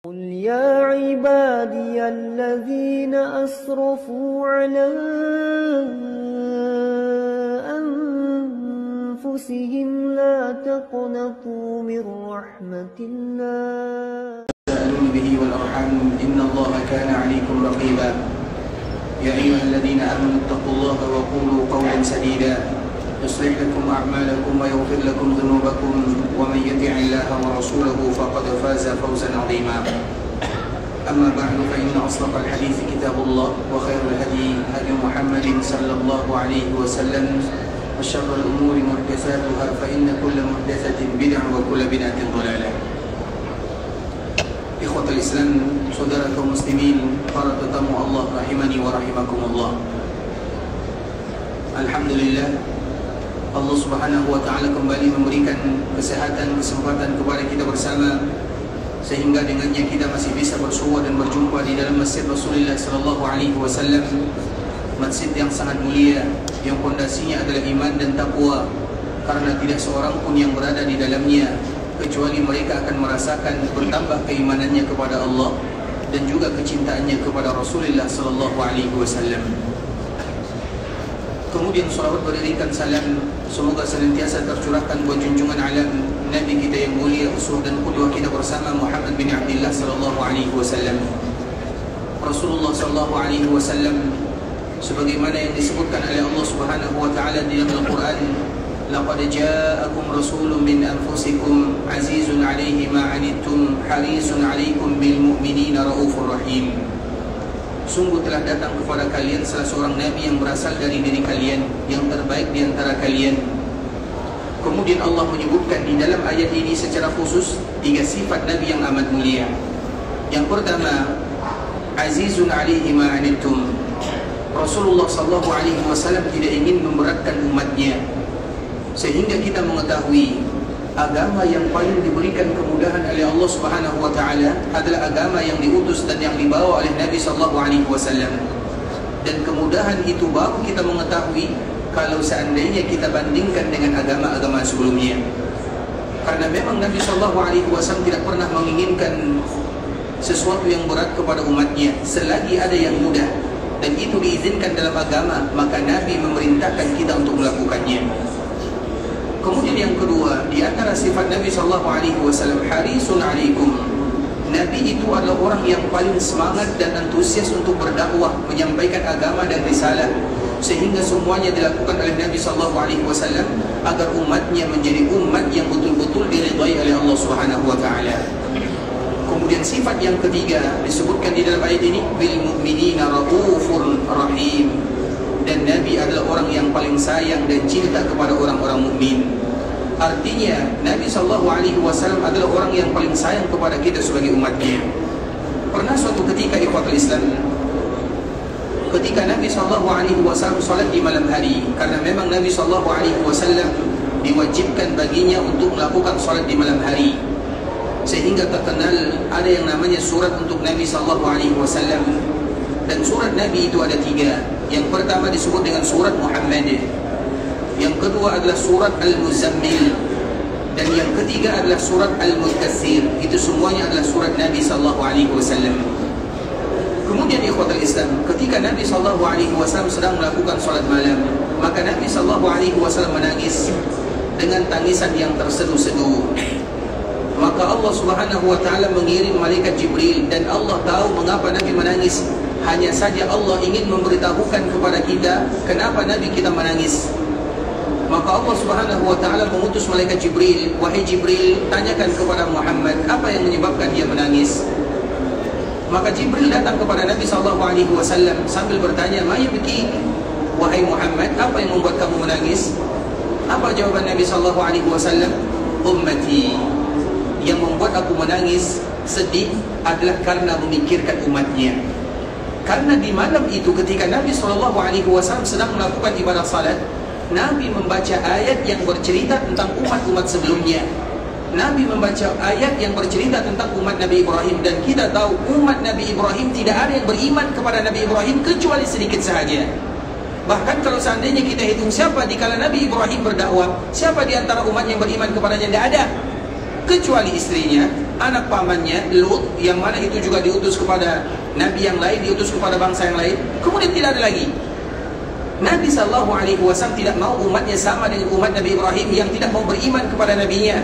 قل يا عبادي الذين أسرفوا على أنفسهم لا تقنطوا من رحمة الله تساءلون به والأرحام إن الله كان عليكم رقيبا يا أيها الذين آمنوا اتقوا الله وقولوا قولا سديدا يصلح لكم أعمالكم ويغفر لكم ذنوبكم ومن يطع الله ورسوله فقد فاز فوزا عظيما أما بعد فإن أصدق الحديث كتاب الله وخير الهدي هدي محمد صلى الله عليه وسلم وشر الأمور محدثاتها فإن كل محدثة بدعة وكل بدعة ضلالة. Ikhwatul Islam, saudara kaum muslimin, para tetamu Allah rahimani wa rahimakumullah. Alhamdulillah, Allah Subhanahu wa taala kembali memberikan kesehatan, kesempatan kepada kita bersama, sehingga dengannya kita masih bisa bersua dan berjumpa di dalam masjid Rasulullah sallallahu alaihi wasallam, masjid yang sangat mulia, yang pondasinya adalah iman dan takwa, karena tidak seorang pun yang berada di dalamnya kecuali mereka akan merasakan bertambah keimanannya kepada Allah dan juga kecintaannya kepada Rasulullah sallallahu alaihi wasallam. Kemudian salawat beriringkan salam semoga senantiasa tercurahkan buat junjungan alam Nabi kita yang mulia, uswah dan qudwah kita bersama Muhammad bin Abdullah sallallahu alaihi wasallam. Rasulullah sallallahu alaihi wasallam sebagaimana yang disebutkan oleh Allah Subhanahu wa taala di dalam Al-Qur'an, laqad ja'akum rasulun min anfusikum azizun 'alaihi ma 'anittum harisun 'alaikum bil mu'minina raufur rahim. Sungguh telah datang kepada kalian salah seorang nabi yang berasal dari diri kalian, yang terbaik di antara kalian. Kemudian Allah menyebutkan di dalam ayat ini secara khusus 3 sifat nabi yang amat mulia. Yang pertama, azizun 'alaihi ma 'anittum. Rasulullah sallallahu alaihi wasallam tidak ingin memberatkan umatnya, sehingga kita mengetahui agama yang paling diberikan kemudahan oleh Allah Subhanahu wa taala adalah agama yang diutus dan yang dibawa oleh Nabi sallallahu alaihi wasallam. Dan kemudahan itu baru kita mengetahui kalau seandainya kita bandingkan dengan agama-agama sebelumnya. Karena memang Nabi sallallahu alaihi wasallam tidak pernah menginginkan sesuatu yang berat kepada umatnya selagi ada yang mudah dan itu diizinkan dalam agama, maka Nabi memerintahkan kita untuk melakukannya. Kemudian yang kedua, di antara sifat Nabi sallallahu alaihi wasallam harisun 'alaikum. Nabi itu adalah orang yang paling semangat dan antusias untuk berdakwah, menyampaikan agama dan risalah, sehingga semuanya dilakukan oleh Nabi sallallahu alaihi wasallam agar umatnya menjadi umat yang betul-betul diridhai oleh Allah Subhanahu wa taala. Kemudian sifat yang ketiga disebutkan di dalam ayat ini, bil mu'minina raufur rahim. Dan Nabi adalah orang yang paling sayang dan cinta kepada orang-orang mukmin. Artinya Nabi sallallahu alaihi wasallam adalah orang yang paling sayang kepada kita sebagai umatnya. Pernah suatu ketika ikhwatul Islam, ketika Nabi sallallahu alaihi wasallam salat di malam hari, karena memang Nabi sallallahu alaihi wasallam diwajibkan baginya untuk melakukan salat di malam hari, sehingga terkenal ada yang namanya surat untuk Nabi sallallahu alaihi wasallam. Dan surat Nabi itu ada 3. Yang pertama disebut dengan surat Muhammad, yang kedua adalah surat Al-Muzammil, dan yang ketiga adalah surat Al-Mudaththir. Itu semuanya adalah surat Nabi sallallahu alaihi wasallam. Kemudian ikhwatul Islam, ketika Nabi sallallahu alaihi wasallam sedang melakukan salat malam, maka Nabi sallallahu alaihi wasallam menangis dengan tangisan yang terseduh-seduh. Maka Allah Subhanahu wa taala mengirim malaikat Jibril, dan Allah tahu mengapa Nabi menangis. Hanya saja Allah ingin memberitahukan kepada kita kenapa Nabi kita menangis. Maka Allah Subhanahu wa taala mengutus malaikat Jibril, wahai Jibril, tanyakan kepada Muhammad apa yang menyebabkan dia menangis. Maka Jibril datang kepada Nabi sallallahu alaihi wasallam sambil bertanya, "Ma yabki?" Wahai Muhammad, apa yang membuat kamu menangis? Apa jawaban Nabi sallallahu alaihi wasallam? Ummati. Yang membuat aku menangis, sedih adalah karena memikirkan umatnya. Karena di malam itu ketika Nabi SAW sedang melakukan ibadah salat, Nabi membaca ayat yang bercerita tentang umat-umat sebelumnya. Nabi membaca ayat yang bercerita tentang umat Nabi Ibrahim, dan kita tahu umat Nabi Ibrahim tidak ada yang beriman kepada Nabi Ibrahim kecuali sedikit sahaja. Bahkan kalau seandainya kita hitung siapa di kala Nabi Ibrahim berdakwah, siapa di antara umat yang beriman kepadanya, tidak ada. kecuali istrinya, anak pamannya Lut, yang mana itu juga diutus kepada nabi yang lain, diutus kepada bangsa yang lain. Kemudian tidak ada lagi. Nabi SAW tidak mau umatnya sama dengan umat Nabi Ibrahim yang tidak mau beriman kepada nabinya.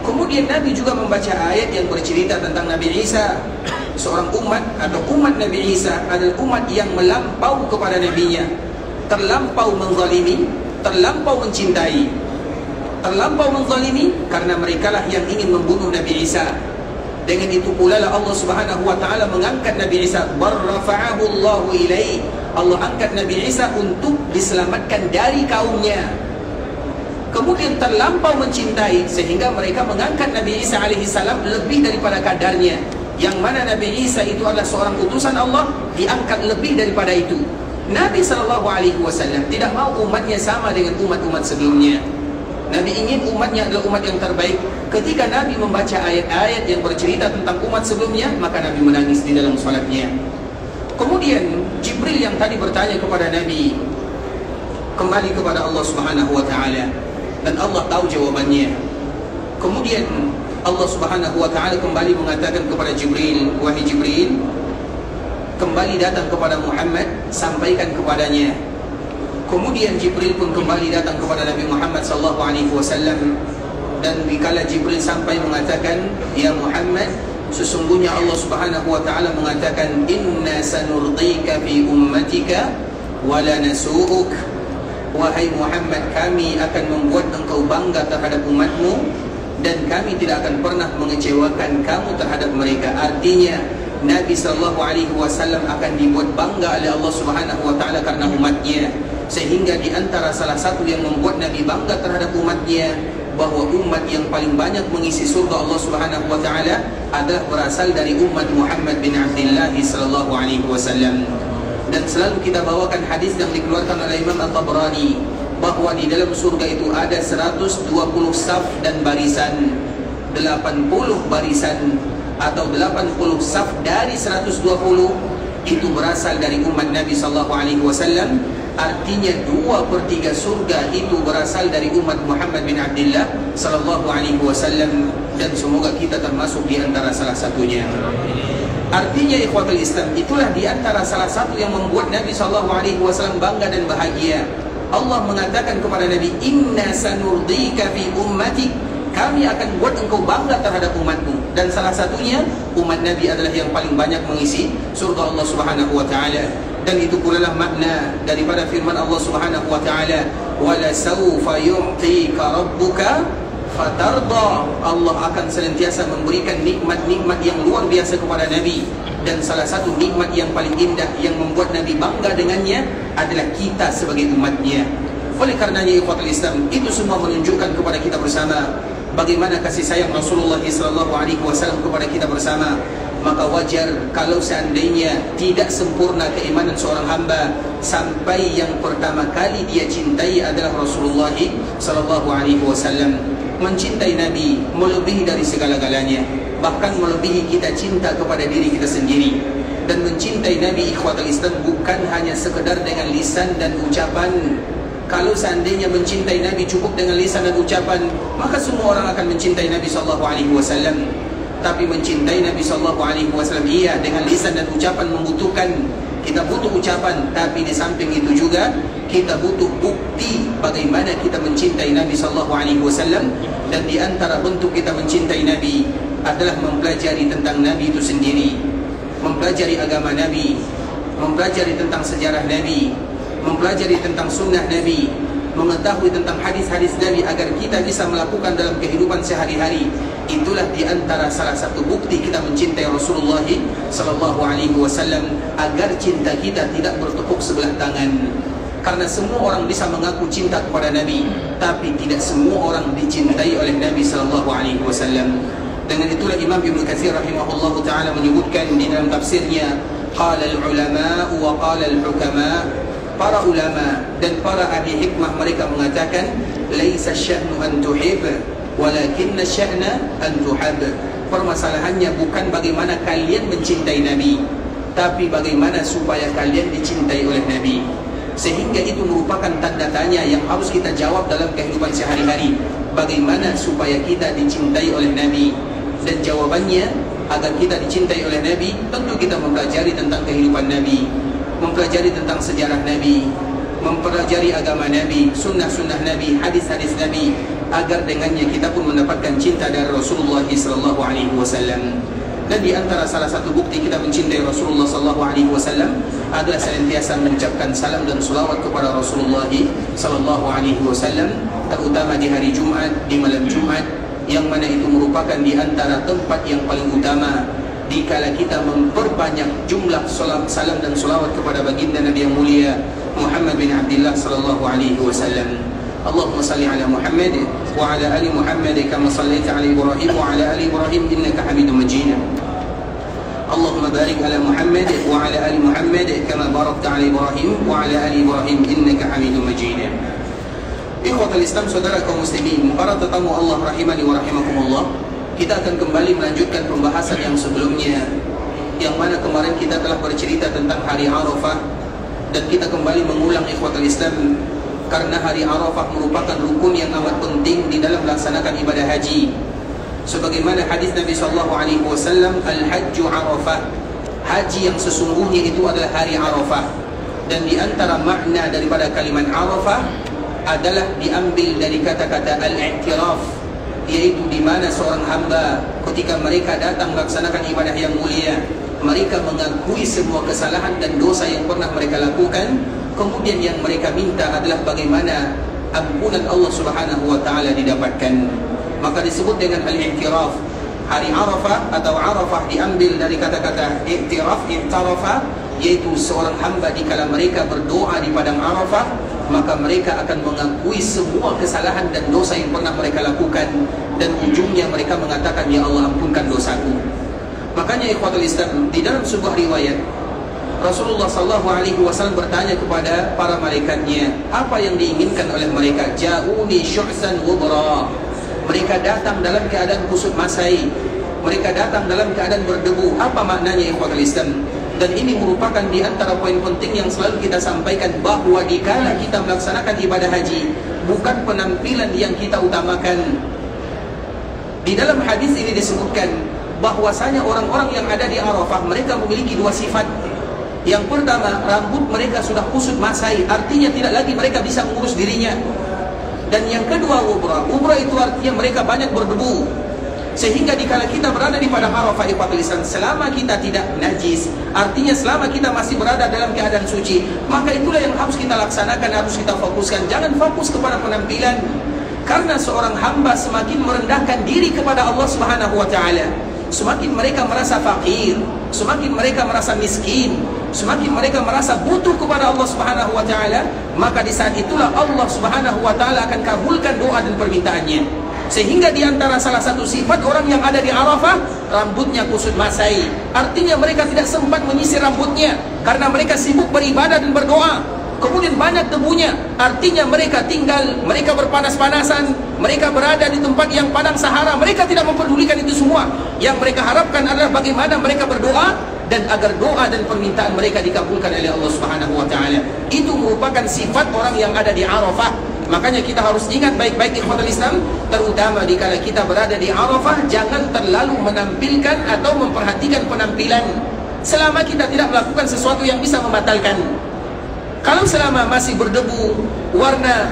Kemudian Nabi juga membaca ayat yang bercerita tentang Nabi Isa. Seorang umat atau umat Nabi Isa adalah umat yang melampau kepada nabinya, terlampau menzalimi, terlampau mencintai. Terlampau menzalimi karena merekalah yang ingin membunuh Nabi Isa. Dengan itu pula Allah Subhanahu wa taala mengangkat Nabi Isa, barrafa'ahu Allahu ilaihi. Allah angkat Nabi Isa untuk diselamatkan dari kaumnya. Kemudian terlampau mencintai sehingga mereka mengangkat Nabi Isa alaihi salam lebih daripada kadarnya. Yang mana Nabi Isa itu adalah seorang utusan Allah, diangkat lebih daripada itu. Nabi SAW tidak mau umatnya sama dengan umat-umat sebelumnya. Nabi ingin umatnya adalah umat yang terbaik. Ketika Nabi membaca ayat-ayat yang bercerita tentang umat sebelumnya, maka Nabi menangis di dalam salatnya. Kemudian Jibril yang tadi bertanya kepada Nabi kembali kepada Allah Subhanahu wa taala, dan Allah tahu jawabannya. Kemudian Allah Subhanahu wa taala kembali mengatakan kepada Jibril, wahai Jibril, kembali datang kepada Muhammad, sampaikan kepadanya. Kemudian Jibril pun kembali datang kepada Nabi Muhammad sallallahu alaihi wasallam, dan dikala Jibril sampai mengatakan, ya Muhammad, sesungguhnya Allah Subhanahu wa taala mengatakan, inna sanurdika fi ummatika wa la nasu'uk. Wahai Muhammad, kami akan membuat engkau bangga terhadap umatmu, dan kami tidak akan pernah mengecewakan kamu terhadap mereka. Artinya Nabi SAW akan dibuat bangga oleh Allah Subhanahu wa taala karena umatnya. Sehingga di antara salah satu yang membuat Nabi bangga terhadap umatnya, bahwa umat yang paling banyak mengisi surga Allah Subhanahu wa taala adalah berasal dari umat Muhammad bin Abdullah sallallahu alaihi wasallam. Dan selalu kita bawakan hadis yang dikeluarkan oleh Imam At-Tabrani, bahwa di dalam surga itu ada 120 saf dan barisan. 80 barisan atau 80 saf dari 120 itu berasal dari umat Nabi sallallahu alaihi wasallam. Artinya 2/3 surga itu berasal dari umat Muhammad bin Abdullah sallallahu alaihi wasallam, dan semoga kita termasuk di antara salah satunya. Artinya ikhwatul Islam, itulah di antara salah satu yang membuat Nabi sallallahu alaihi wasallam bangga dan bahagia. Allah mengatakan kepada Nabi, inna sanurdika fi ummatik, kami akan buat engkau bangga terhadap umatmu. Dan salah satunya umat Nabi adalah yang paling banyak mengisi surga Allah Subhanahu wa taala. Dan itu pula lah makna daripada firman Allah Subhanahu wa taala, wala sawfa yu'tika rabbuka fatarda. Allah akan senantiasa memberikan nikmat-nikmat yang luar biasa kepada Nabi. Dan salah satu nikmat yang paling indah yang membuat Nabi bangga dengannya adalah kita sebagai umatnya. Oleh karenanya ikhwatul Islam, itu semua menunjukkan kepada kita bersama bagaimana kasih sayang Rasulullah SAW kepada kita bersama. Maka wajar kalau seandainya tidak sempurna keimanan seorang hamba sampai yang pertama kali dia cintai adalah Rasulullah SAW. Mencintai Nabi melebihi dari segala-galanya, bahkan melebihi kita cinta kepada diri kita sendiri. Dan mencintai Nabi ikhwatul Islam bukan hanya sekedar dengan lisan dan ucapan. Kalau seandainya mencintai Nabi cukup dengan lisan dan ucapan, maka semua orang akan mencintai Nabi SAW. Tapi mencintai Nabi SAW, iya, dengan lisan dan ucapan membutuhkan. Kita butuh ucapan, tapi di samping itu juga kita butuh bukti bagaimana kita mencintai Nabi SAW. Dan di antara bentuk kita mencintai Nabi adalah mempelajari tentang Nabi itu sendiri, mempelajari agama Nabi, mempelajari tentang sejarah Nabi, mempelajari tentang sunnah Nabi, mengetahui tentang hadis-hadis Nabi agar kita bisa melakukan dalam kehidupan sehari-hari. Itulah di antara salah satu bukti kita mencintai Rasulullah sallallahu alaihi wasallam, agar cinta kita tidak bertepuk sebelah tangan. Karena semua orang bisa mengaku cinta kepada Nabi, tapi tidak semua orang dicintai oleh Nabi sallallahu alaihi wasallam. Dengan itulah Imam Ibnu Katsir rahimahullahu taala menyebutkan di dalam tafsirnya, qala al-ulama wa qala al-hukama. Para ulama dan para ahli hikmah mereka mengatakan, laisa sya'nu an tuhib, walakinna sya'na an tuhab. Permasalahannya bukan bagaimana kalian mencintai Nabi, tapi bagaimana supaya kalian dicintai oleh Nabi. Sehingga itu merupakan tanda tanya yang harus kita jawab dalam kehidupan sehari-hari. bagaimana supaya kita dicintai oleh Nabi. Dan jawabannya, agar kita dicintai oleh Nabi, tentu kita mempelajari tentang kehidupan Nabi, mempelajari tentang sejarah Nabi, mempelajari agama Nabi, sunnah-sunnah Nabi, hadis-hadis Nabi, agar dengannya kita pun mendapatkan cinta dari Rasulullah SAW. Dan di antara salah satu bukti kita mencintai Rasulullah SAW adalah senantiasa mengucapkan salam dan salawat kepada Rasulullah SAW, terutama di hari Jumat, di malam Jumat, yang mana itu merupakan di antara tempat yang paling utama dikala kita memperbanyak jumlah salam dan salawat kepada baginda Nabi yang mulia Muhammad bin Abdullah sallallahu alaihi wasallam. Allahumma salli ala Muhammad wa ala ali Muhammad kama sallaita ala Ibrahim wa ala ali Ibrahim innaka Hamidum Majid. Allahumma barik ala Muhammad wa ala ali Muhammad kama barakta ala Ibrahim wa ala ali Ibrahim innaka Hamidum Majid. Ikhwatul Islam, saudara kaum muslimin, para tetamu Allah rahimani wa rahimakumullah, kita akan kembali melanjutkan pembahasan yang sebelumnya, yang mana kemarin kita telah bercerita tentang hari Arafah, dan kita kembali mengulang ikhwatul Islam karena hari Arafah merupakan rukun yang amat penting di dalam melaksanakan ibadah haji. Sebagaimana hadis Nabi SAW, Al-Hajju Arafah, haji yang sesungguhnya itu adalah hari Arafah. Dan di antara makna daripada kalimat Arafah adalah diambil dari kata-kata al-i'tiraf, yaitu di mana seorang hamba ketika mereka datang melaksanakan ibadah yang mulia, mereka mengakui semua kesalahan dan dosa yang pernah mereka lakukan. Kemudian yang mereka minta adalah bagaimana ampunan Allah Subhanahu wa taala didapatkan. Maka disebut dengan al-i'tiraf. Hari Arafah atau Arafah diambil dari kata-kata i'tiraf, i'tarafa, yaitu seorang hamba dikala mereka berdoa di padang Arafah, maka mereka akan mengakui semua kesalahan dan dosa yang pernah mereka lakukan, dan ujungnya mereka mengatakan, ya Allah, ampunkan dosaku. Makanya ikhwatul Islam, di dalam sebuah riwayat Rasulullah SAW bertanya kepada para malaikatnya, apa yang diinginkan oleh mereka? Ja'uni syu'san wubra. Mereka datang dalam keadaan kusut masai, mereka datang dalam keadaan berdebu. Apa maknanya ikhwatul Islam? Dan ini merupakan di antara poin penting yang selalu kita sampaikan, bahawa dikala kita melaksanakan ibadah haji, bukan penampilan yang kita utamakan. Di dalam hadis ini disebutkan bahwasanya orang-orang yang ada di Arafah, mereka memiliki dua sifat. Yang pertama, rambut mereka sudah kusut masai, artinya tidak lagi mereka bisa mengurus dirinya. Dan yang kedua, ubra itu artinya mereka banyak berdebu. Sehingga dikala kita berada di padang Arafah, ikhwatul Islam, selama kita tidak najis, artinya selama kita masih berada dalam keadaan suci, maka itulah yang harus kita laksanakan, harus kita fokuskan. Jangan fokus kepada penampilan, karena seorang hamba semakin merendahkan diri kepada Allah Subhanahu wa taala, semakin mereka merasa fakir, semakin mereka merasa miskin, semakin mereka merasa butuh kepada Allah Subhanahu wa taala, maka di saat itulah Allah Subhanahu wa taala akan kabulkan doa dan permintaannya. Sehingga di antara salah satu sifat orang yang ada di Arafah, rambutnya kusut masai, artinya mereka tidak sempat menyisir rambutnya karena mereka sibuk beribadah dan berdoa. Kemudian banyak debunya, artinya mereka berpanas-panasan, mereka berada di tempat yang padang Sahara, mereka tidak memperdulikan itu semua. Yang mereka harapkan adalah bagaimana mereka berdoa dan agar doa dan permintaan mereka dikabulkan oleh Allah Subhanahu wa taala. Itu merupakan sifat orang yang ada di Arafah. Makanya kita harus ingat baik-baik ikhwatul Islam, terutama dikala kita berada di Arafah, jangan terlalu menampilkan atau memperhatikan penampilan selama kita tidak melakukan sesuatu yang bisa membatalkan. Kalau selama masih berdebu, warna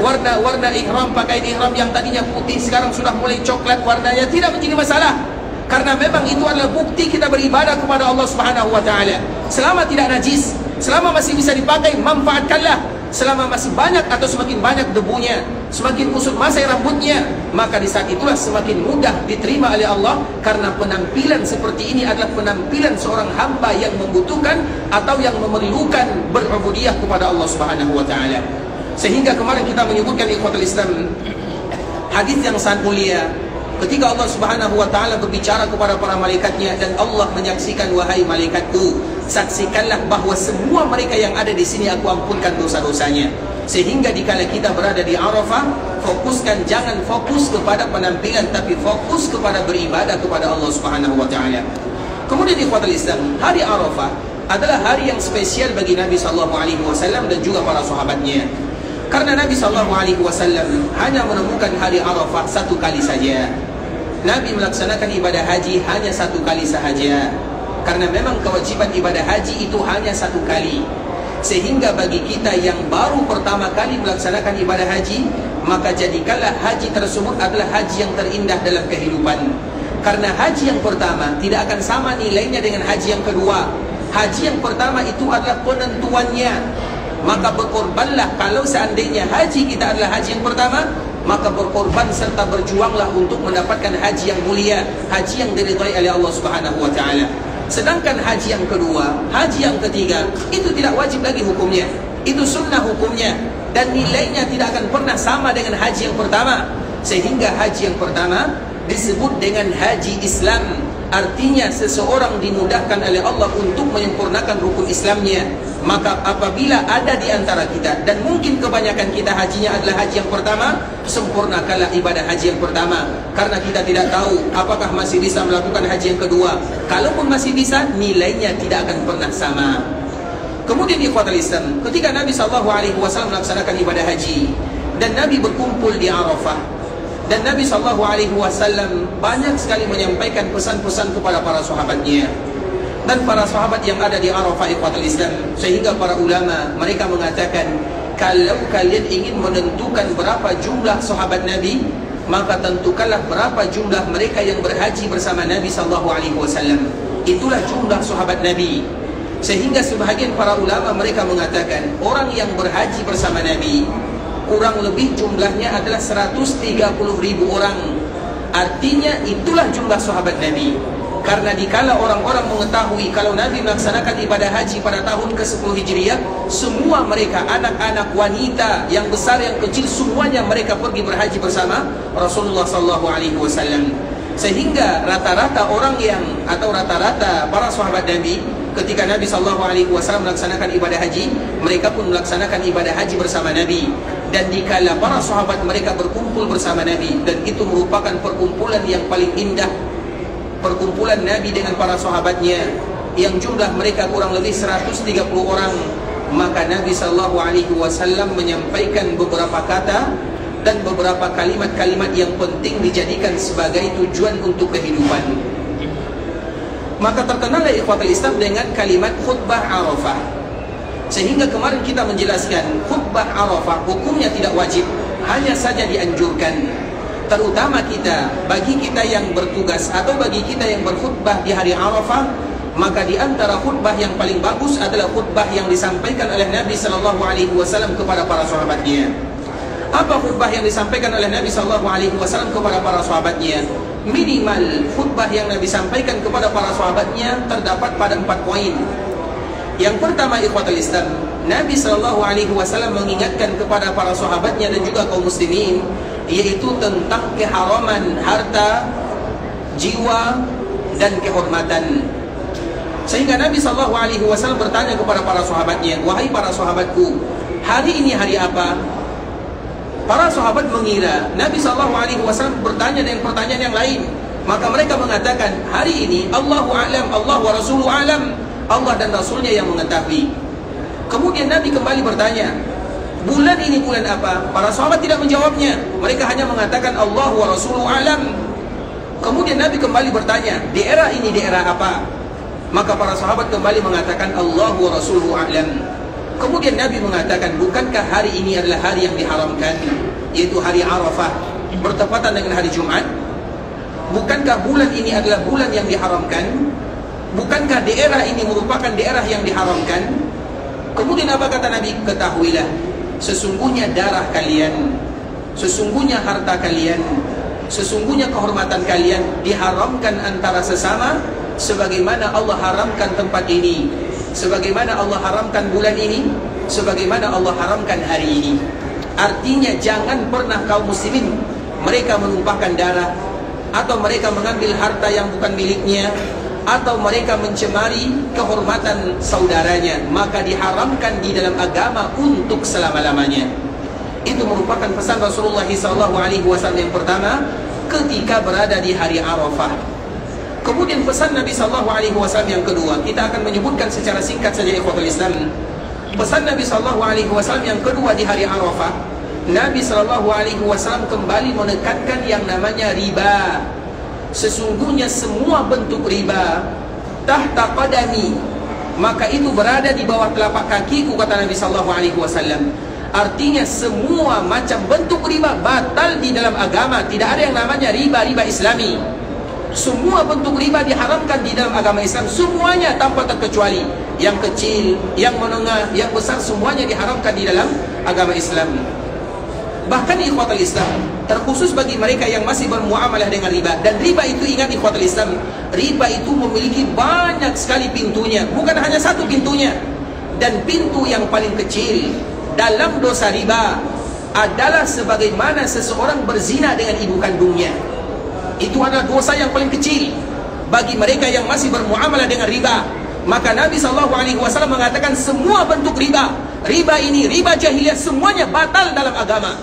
ihram, pakaian ihram yang tadinya putih sekarang sudah mulai coklat warnanya, tidak menjadi masalah. Karena memang itu adalah bukti kita beribadah kepada Allah Subhanahu wa taala. Selama tidak najis, selama masih bisa dipakai, manfaatkanlah. Selama masih banyak atau semakin banyak debunya, semakin kusut masai rambutnya, maka di saat itulah semakin mudah diterima oleh Allah. Karena penampilan seperti ini adalah penampilan seorang hamba yang membutuhkan atau yang memerlukan berubudiyah kepada Allah Subhanahu wa taala. Sehingga kemarin kita menyebutkan ikhwatul Islam hadis yang sangat mulia, ketika Allah Subhanahu wa taala berbicara kepada para malaikatnya, dan Allah menyaksikan, wahai malaikatku, saksikanlah bahwa semua mereka yang ada di sini aku ampunkan dosa-dosanya. Sehingga dikala kita berada di Arafah, fokuskan, jangan fokus kepada penampilan, tapi fokus kepada beribadah kepada Allah Subhanahu wa taala. Kemudian ikhwatul Islam, hari Arafah adalah hari yang spesial bagi Nabi SAW dan juga para sahabatnya. Karena Nabi SAW hanya menemukan hari Arafah satu kali saja. Nabi melaksanakan ibadah haji hanya satu kali sahaja. Karena memang kewajiban ibadah haji itu hanya satu kali. Sehingga bagi kita yang baru pertama kali melaksanakan ibadah haji, maka jadikanlah haji tersebut adalah haji yang terindah dalam kehidupan. Karena haji yang pertama tidak akan sama nilainya dengan haji yang kedua. Haji yang pertama itu adalah penentuannya. Maka berkorbanlah kalau seandainya haji kita adalah haji yang pertama, maka berkorban serta berjuanglah untuk mendapatkan haji yang mulia, haji yang diridhai oleh Allah Subhanahu wa taala. Sedangkan haji yang kedua, haji yang ketiga, itu tidak wajib lagi hukumnya. Itu sunnah hukumnya dan nilainya tidak akan pernah sama dengan haji yang pertama. Sehingga haji yang pertama disebut dengan haji Islam. Artinya seseorang dimudahkan oleh Allah untuk menyempurnakan rukun Islamnya. Maka apabila ada di antara kita, dan mungkin kebanyakan kita hajinya adalah haji yang pertama, sempurnakanlah ibadah haji yang pertama. Karena kita tidak tahu apakah masih bisa melakukan haji yang kedua. Kalaupun masih bisa, nilainya tidak akan pernah sama. Kemudian ikhwatul Islam, ketika Nabi SAW melaksanakan ibadah haji dan Nabi berkumpul di Arafah, dan Nabi SAW banyak sekali menyampaikan pesan-pesan kepada para sahabatnya dan para sahabat yang ada di Arafah, ikhwatul Islam. Sehingga para ulama mereka mengatakan, kalau kalian ingin menentukan berapa jumlah sahabat Nabi, maka tentukanlah berapa jumlah mereka yang berhaji bersama Nabi SAW. Itulah jumlah sahabat Nabi. Sehingga sebahagian para ulama mereka mengatakan, orang yang berhaji bersama Nabi kurang lebih jumlahnya adalah 130.000 orang. Artinya itulah jumlah sahabat Nabi. Karena dikala orang-orang mengetahui kalau Nabi melaksanakan ibadah haji pada tahun ke-10 Hijriah, semua mereka, anak-anak, wanita, yang besar, yang kecil, semuanya mereka pergi berhaji bersama Rasulullah SAW. Sehingga rata-rata orang yang, atau rata-rata para sahabat Nabi, ketika Nabi SAW melaksanakan ibadah haji, mereka pun melaksanakan ibadah haji bersama Nabi. Dan dikala para sahabat mereka berkumpul bersama Nabi, dan itu merupakan perkumpulan yang paling indah, perkumpulan Nabi dengan para sahabatnya, yang jumlah mereka kurang lebih 130 orang. Maka Nabi SAW menyampaikan beberapa kata dan beberapa kalimat-kalimat yang penting dijadikan sebagai tujuan untuk kehidupan. Maka terkenallah ikhwatul Islam dengan kalimat khutbah Arafah. Sehingga kemarin kita menjelaskan khutbah Arafah hukumnya tidak wajib, hanya saja dianjurkan. Terutama kita, bagi kita yang bertugas atau bagi kita yang berkhutbah di hari Arafah, maka di antara khutbah yang paling bagus adalah khutbah yang disampaikan oleh Nabi SAW kepada para sahabatnya. Apa khutbah yang disampaikan oleh Nabi SAW kepada para sahabatnya? Minimal khutbah yang Nabi sampaikan kepada para sahabatnya terdapat pada 4 poin. Yang pertama, ikhwatul Islam, Nabi SAW mengingatkan kepada para sahabatnya dan juga kaum muslimin, yaitu tentang keharaman harta, jiwa, dan kehormatan. Sehingga Nabi SAW bertanya kepada para sahabatnya, wahai para sahabatku, hari ini hari apa? Para sahabat mengira Nabi SAW bertanya dengan pertanyaan yang lain. Maka mereka mengatakan, hari ini Allahu a'lam, Allah wa rasuluhu a'lam, Allah dan Rasulnya yang mengetahui. Kemudian Nabi kembali bertanya, bulan ini bulan apa? Para sahabat tidak menjawabnya. Mereka hanya mengatakan Allah wa rasuluhu a'lam. Kemudian Nabi kembali bertanya, daerah ini daerah apa? Maka para sahabat kembali mengatakan Allah wa rasuluhu a'lam. Kemudian Nabi mengatakan, bukankah hari ini adalah hari yang diharamkan, yaitu hari Arafah, bertepatan dengan hari Jumat? Bukankah bulan ini adalah bulan yang diharamkan? Bukankah daerah ini merupakan daerah yang diharamkan? Kemudian apa kata Nabi? Ketahuilah, sesungguhnya darah kalian, sesungguhnya harta kalian, sesungguhnya kehormatan kalian diharamkan antara sesama, sebagaimana Allah haramkan tempat ini, sebagaimana Allah haramkan bulan ini, sebagaimana Allah haramkan hari ini. Artinya jangan pernah kaum muslimin mereka menumpahkan darah, atau mereka mengambil harta yang bukan miliknya, atau mereka mencemari kehormatan saudaranya. Maka diharamkan di dalam agama untuk selama-lamanya. Itu merupakan pesan Rasulullah SAW yang pertama ketika berada di hari Arafah. Kemudian pesan Nabi SAW yang kedua, kita akan menyebutkan secara singkat saja ikhwatul Islam. pesan Nabi SAW yang kedua di hari Arafah, Nabi SAW kembali menekankan yang namanya riba. Sesungguhnya semua bentuk riba tahta qadami, maka itu berada di bawah telapak kakiku, kata Nabi SAW. Artinya semua macam bentuk riba batal di dalam agama. Tidak ada yang namanya riba Islami. Semua bentuk riba diharamkan di dalam agama Islam, semuanya tanpa terkecuali. Yang kecil, yang menengah, yang besar, semuanya diharamkan di dalam agama Islam. Bahkan ikhwatul Islam, terkhusus bagi mereka yang masih bermuamalah dengan riba. Dan riba itu, ingat ikhwatul Islam, riba itu memiliki banyak sekali pintunya, bukan hanya satu pintunya. Dan pintu yang paling kecil dalam dosa riba adalah sebagaimana seseorang berzina dengan ibu kandungnya. Itu adalah dosa yang paling kecil bagi mereka yang masih bermuamalah dengan riba. Maka Nabi SAW mengatakan semua bentuk riba, riba ini, riba jahiliyah, semuanya batal dalam agama.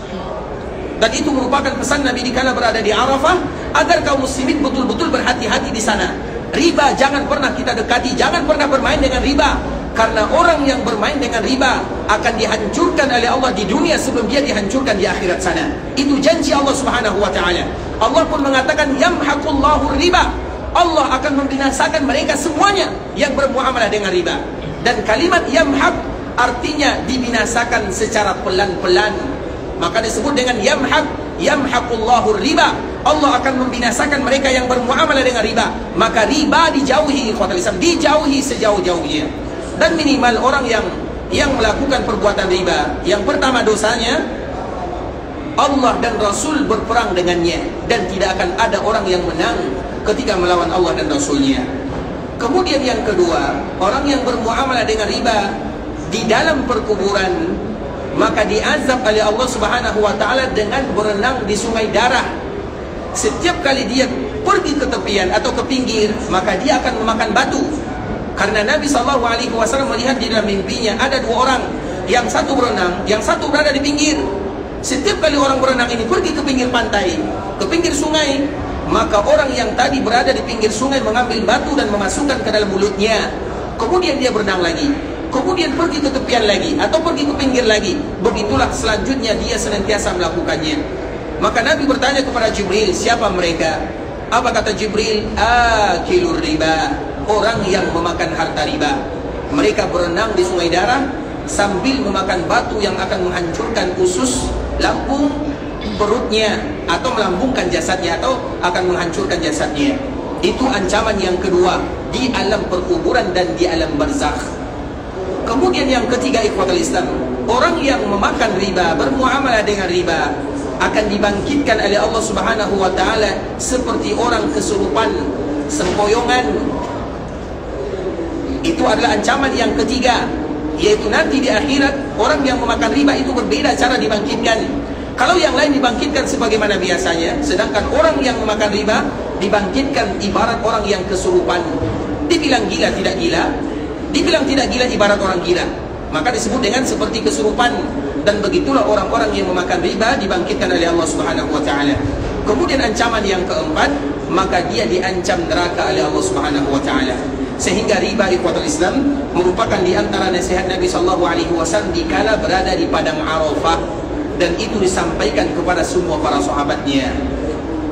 Dan itu merupakan pesan Nabi dikala berada di Arafah, agar kaum muslimin betul-betul berhati-hati di sana. Riba jangan pernah kita dekati, jangan pernah bermain dengan riba. Karena orang yang bermain dengan riba akan dihancurkan oleh Allah di dunia sebelum dia dihancurkan di akhirat sana. Itu janji Allah Subhanahu wa ta'ala. Allah pun mengatakan yamhaqullahu riba, Allah akan membinasakan mereka semuanya yang bermuamalah dengan riba. Dan kalimat yamhaq artinya dibinasakan secara pelan-pelan. Maka disebut dengan yamhaq, yamhaqullahu riba, Allah akan membinasakan mereka yang bermuamalah dengan riba. Maka riba dijauhi, ikhwatul Islam, dijauhi sejauh-jauhnya. Dan minimal orang yang melakukan perbuatan riba, yang pertama dosanya, Allah dan Rasul berperang dengannya, dan tidak akan ada orang yang menang ketika melawan Allah dan Rasulnya. Kemudian yang kedua, orang yang bermuamalah dengan riba di dalam perkuburan, maka diazab oleh Allah Subhanahu wa ta'ala dengan berenang di sungai darah. Setiap kali dia pergi ke tepian atau ke pinggir, maka dia akan memakan batu. Karena Nabi SAW melihat di dalam mimpinya ada dua orang, yang satu berenang, yang satu berada di pinggir. Setiap kali orang berenang ini pergi ke pinggir pantai, ke pinggir sungai, maka orang yang tadi berada di pinggir sungai mengambil batu dan memasukkan ke dalam mulutnya. Kemudian dia berenang lagi, kemudian pergi ke tepian lagi, atau pergi ke pinggir lagi. Begitulah selanjutnya dia senantiasa melakukannya. Maka Nabi bertanya kepada Jibril, siapa mereka? Apa kata Jibril? Akilur riba, orang yang memakan harta riba. Mereka berenang di sungai darah sambil memakan batu yang akan menghancurkan usus, lambung, perutnya, atau melambungkan jasadnya, atau akan menghancurkan jasadnya. Itu ancaman yang kedua di alam perkuburan dan di alam barzakh. Kemudian yang ketiga, ikhwatul Islam, orang yang memakan riba, bermuamalah dengan riba, akan dibangkitkan oleh Allah Subhanahu wa ta'ala seperti orang kesurupan, sempoyongan. Itu adalah ancaman yang ketiga, yaitu nanti di akhirat orang yang memakan riba itu berbeda cara dibangkitkan. Kalau yang lain dibangkitkan sebagaimana biasanya, sedangkan orang yang memakan riba dibangkitkan ibarat orang yang kesurupan. Dibilang gila tidak gila, dibilang tidak gila ibarat orang gila, maka disebut dengan seperti kesurupan. Dan begitulah orang-orang yang memakan riba dibangkitkan oleh Allah Subhanahu wa ta'ala. Kemudian ancaman yang keempat, maka dia diancam neraka oleh Allah Subhanahu wa ta'ala. Sehingga riba, ikhwatul Islam, merupakan di antara nasihat Nabi SAW dikala berada di padang Arafah, dan itu disampaikan kepada semua para sahabatnya.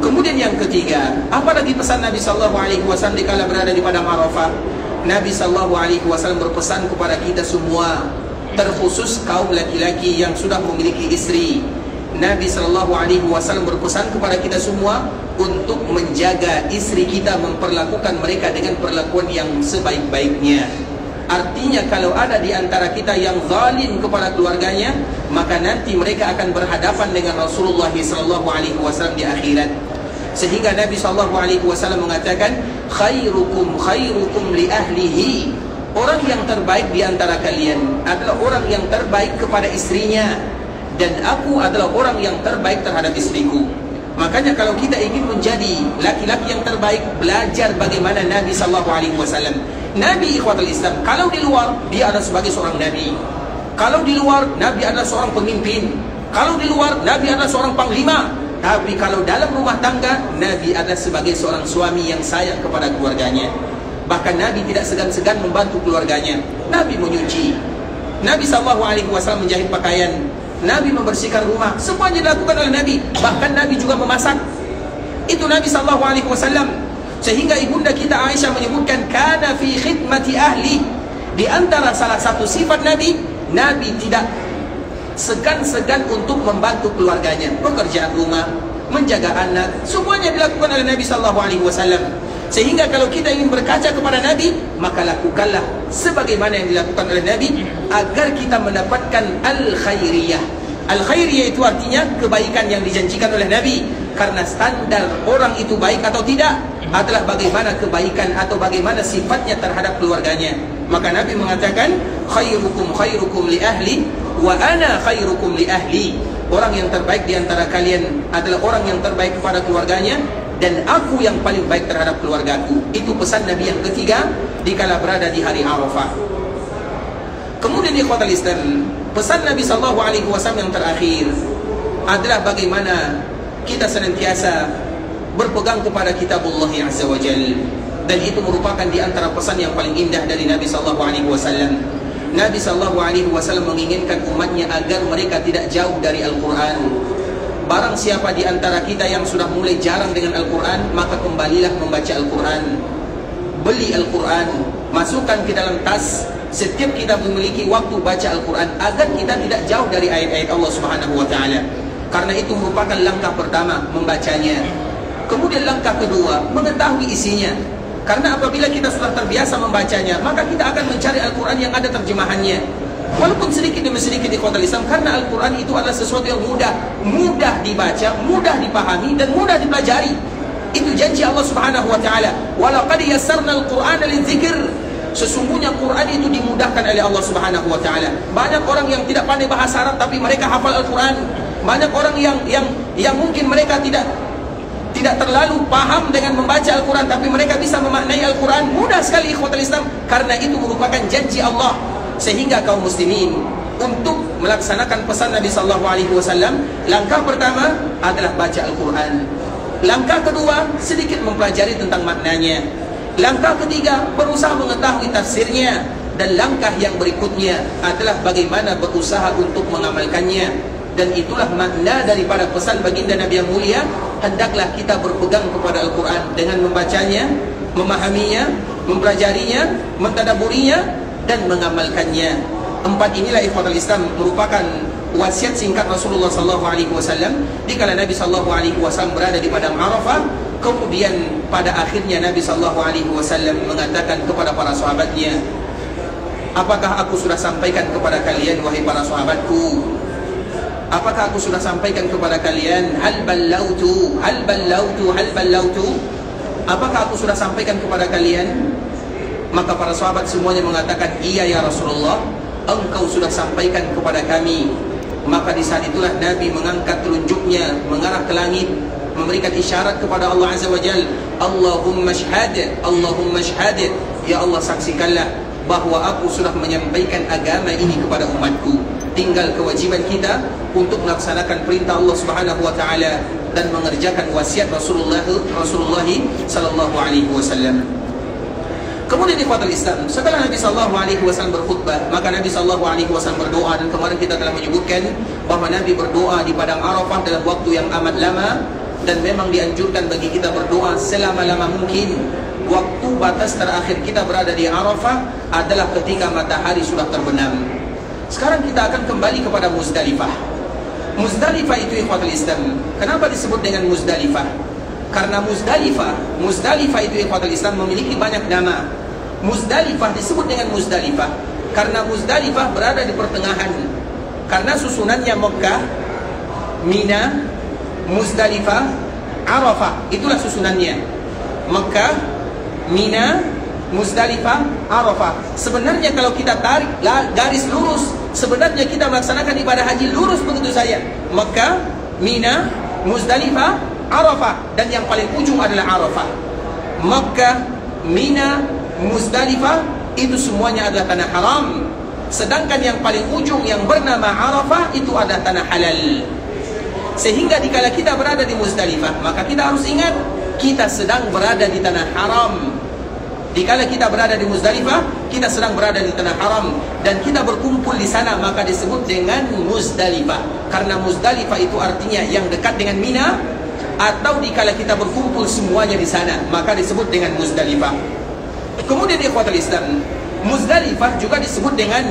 Kemudian yang ketiga, apalagi pesan Nabi SAW dikala berada di padang Arafah? Nabi SAW berpesan kepada kita semua, terkhusus kaum laki-laki yang sudah memiliki istri. Nabi SAW berpesan kepada kita semua untuk menjaga istri kita, memperlakukan mereka dengan perlakuan yang sebaik-baiknya. Artinya kalau ada di antara kita yang zalim kepada keluarganya, maka nanti mereka akan berhadapan dengan Rasulullah SAW di akhirat. Sehingga Nabi SAW mengatakan, khairukum khairukum li ahlihi, orang yang terbaik di antara kalian adalah orang yang terbaik kepada istrinya, dan aku adalah orang yang terbaik terhadap istriku. Makanya kalau kita ingin menjadi laki-laki yang terbaik, belajar bagaimana Nabi SAW. Nabi, ikhwatul Islam, kalau di luar dia adalah sebagai seorang Nabi, kalau di luar Nabi adalah seorang pemimpin, kalau di luar Nabi adalah seorang panglima. Tapi kalau dalam rumah tangga, Nabi adalah sebagai seorang suami yang sayang kepada keluarganya. Bahkan Nabi tidak segan-segan membantu keluarganya. Nabi menyuci, Nabi SAW menjahit pakaian, Nabi membersihkan rumah, semuanya dilakukan oleh Nabi. Bahkan Nabi juga memasak. Itu Nabi SAW. Sehingga ibunda kita Aisyah menyebutkan, kana fi khidmati ahli. Di antara salah satu sifat Nabi, Nabi tidak segan-segan untuk membantu keluarganya, pekerjaan rumah, menjaga anak, semuanya dilakukan oleh Nabi SAW. Sehingga kalau kita ingin berkaca kepada Nabi, maka lakukanlah sebagaimana yang dilakukan oleh Nabi, agar kita mendapatkan al-khairiyah. Al-khairiyah itu artinya kebaikan yang dijanjikan oleh Nabi. Karena standar orang itu baik atau tidak adalah bagaimana kebaikan atau bagaimana sifatnya terhadap keluarganya. Maka Nabi mengatakan, khairukum khairukum li ahli wa ana khairukum li ahli. Orang yang terbaik di antara kalian adalah orang yang terbaik kepada keluarganya, dan aku yang paling baik terhadap keluargaku. Itu pesan Nabi yang ketiga dikala berada di hari Arafah. Kemudian di ikhwatal Islam, pesan Nabi SAW yang terakhir adalah bagaimana kita senantiasa berpegang kepada kitabullah Azza wa Jal. Dan itu merupakan di antara pesan yang paling indah dari Nabi SAW. Nabi SAW menginginkan umatnya agar mereka tidak jauh dari Al-Quran. Barang siapa di antara kita yang sudah mulai jarang dengan Al-Quran, maka kembalilah membaca Al-Quran. Beli Al-Quran, masukkan ke dalam tas. Setiap kita memiliki waktu baca Al-Quran, agar kita tidak jauh dari ayat-ayat Allah Subhanahu wa Ta'ala. Karena itu merupakan langkah pertama, membacanya. Kemudian langkah kedua, mengetahui isinya. Karena apabila kita sudah terbiasa membacanya, maka kita akan mencari Al-Quran yang ada terjemahannya, walaupun sedikit demi sedikit di ikhwatal Islam. Karena Al-Quran itu adalah sesuatu yang mudah dibaca, mudah dipahami, dan mudah dipelajari. Itu janji Allah Subhanahu wa Ta'ala, walaqad yassarna al-Qur'ana lidzikr. Sesungguhnya Quran itu dimudahkan oleh Allah Subhanahu wa Ta'ala. Banyak orang yang tidak pandai bahasa Arab, tapi mereka hafal Al-Quran. Banyak orang yang mungkin mereka tidak terlalu paham dengan membaca Al-Quran, tapi mereka bisa memaknai Al-Quran mudah sekali ikhwatal Islam. Karena itu merupakan janji Allah. Sehingga kaum muslimin untuk melaksanakan pesan Nabi SAW, langkah pertama adalah baca Al-Quran. Langkah kedua, sedikit mempelajari tentang maknanya. Langkah ketiga, berusaha mengetahui tafsirnya. Dan langkah yang berikutnya adalah bagaimana berusaha untuk mengamalkannya. Dan itulah makna daripada pesan baginda Nabi yang mulia. Hendaklah kita berpegang kepada Al-Quran dengan membacanya, memahaminya, mempelajarinya, mentadaburinya, dan mengamalkannya. Empat inilah ikhwatal Islam merupakan wasiat singkat Rasulullah SAW dikala Nabi SAW berada di padang Arafah. Kemudian pada akhirnya Nabi SAW mengatakan kepada para sahabatnya, apakah aku sudah sampaikan kepada kalian wahai para sahabatku? Apakah aku sudah sampaikan kepada kalian? Hal ballautu, hal ballautu, hal ballautu. Apakah aku sudah sampaikan kepada kalian? Maka para sahabat semuanya mengatakan, iya ya Rasulullah, engkau sudah sampaikan kepada kami. Maka di saat itulah Nabi mengangkat telunjuknya mengarah ke langit, memberikan isyarat kepada Allah Azza wa Jal, Allahumma syhad, Allahumma syhad. Ya Allah, saksikanlah bahwa aku sudah menyampaikan agama ini kepada umatku. Tinggal kewajiban kita untuk melaksanakan perintah Allah Subhanahu wa Ta'ala dan mengerjakan wasiat Rasulullah sallallahu alaihi wasallam. Kemudian di ikhwatal Islam, setelah Nabi sallallahu alaihi wasallam berkhutbah, maka Nabi sallallahu alaihi wasallam berdoa. Dan kemarin kita telah menyebutkan bahwa Nabi berdoa di padang Arafah dalam waktu yang amat lama, dan memang dianjurkan bagi kita berdoa selama-lama mungkin. Waktu batas terakhir kita berada di Arafah adalah ketika matahari sudah terbenam. Sekarang kita akan kembali kepada Muzdalifah. Muzdalifah itu ikhwatul Islam, kenapa disebut dengan Muzdalifah? Karena Muzdalifah itu ikhwatul Islam memiliki banyak nama. Muzdalifah disebut dengan Muzdalifah karena Muzdalifah berada di pertengahan. Karena susunannya Mekah, Mina, Muzdalifah, Arafah. Itulah susunannya. Mekah, Mina, Muzdalifah, Arafah. Sebenarnya kalau kita tarik garis lurus, sebenarnya kita melaksanakan ibadah haji lurus begitu saja. Mekah, Mina, Muzdalifah, Arafah, dan yang paling ujung adalah Arafah. Mekah, Mina, Muzdalifah itu semuanya adalah tanah haram. Sedangkan yang paling ujung yang bernama Arafah itu adalah tanah halal. Sehingga dikala kita berada di Muzdalifah, maka kita harus ingat kita sedang berada di tanah haram. Dikala kita berada di Muzdalifah, kita sedang berada di tanah haram dan kita berkumpul di sana, maka disebut dengan Muzdalifah. Karena Muzdalifah itu artinya yang dekat dengan Mina, atau dikala kita berkumpul semuanya di sana, maka disebut dengan Muzdalifah. Kemudian ikhwatul Islam, Muzdalifah juga disebut dengan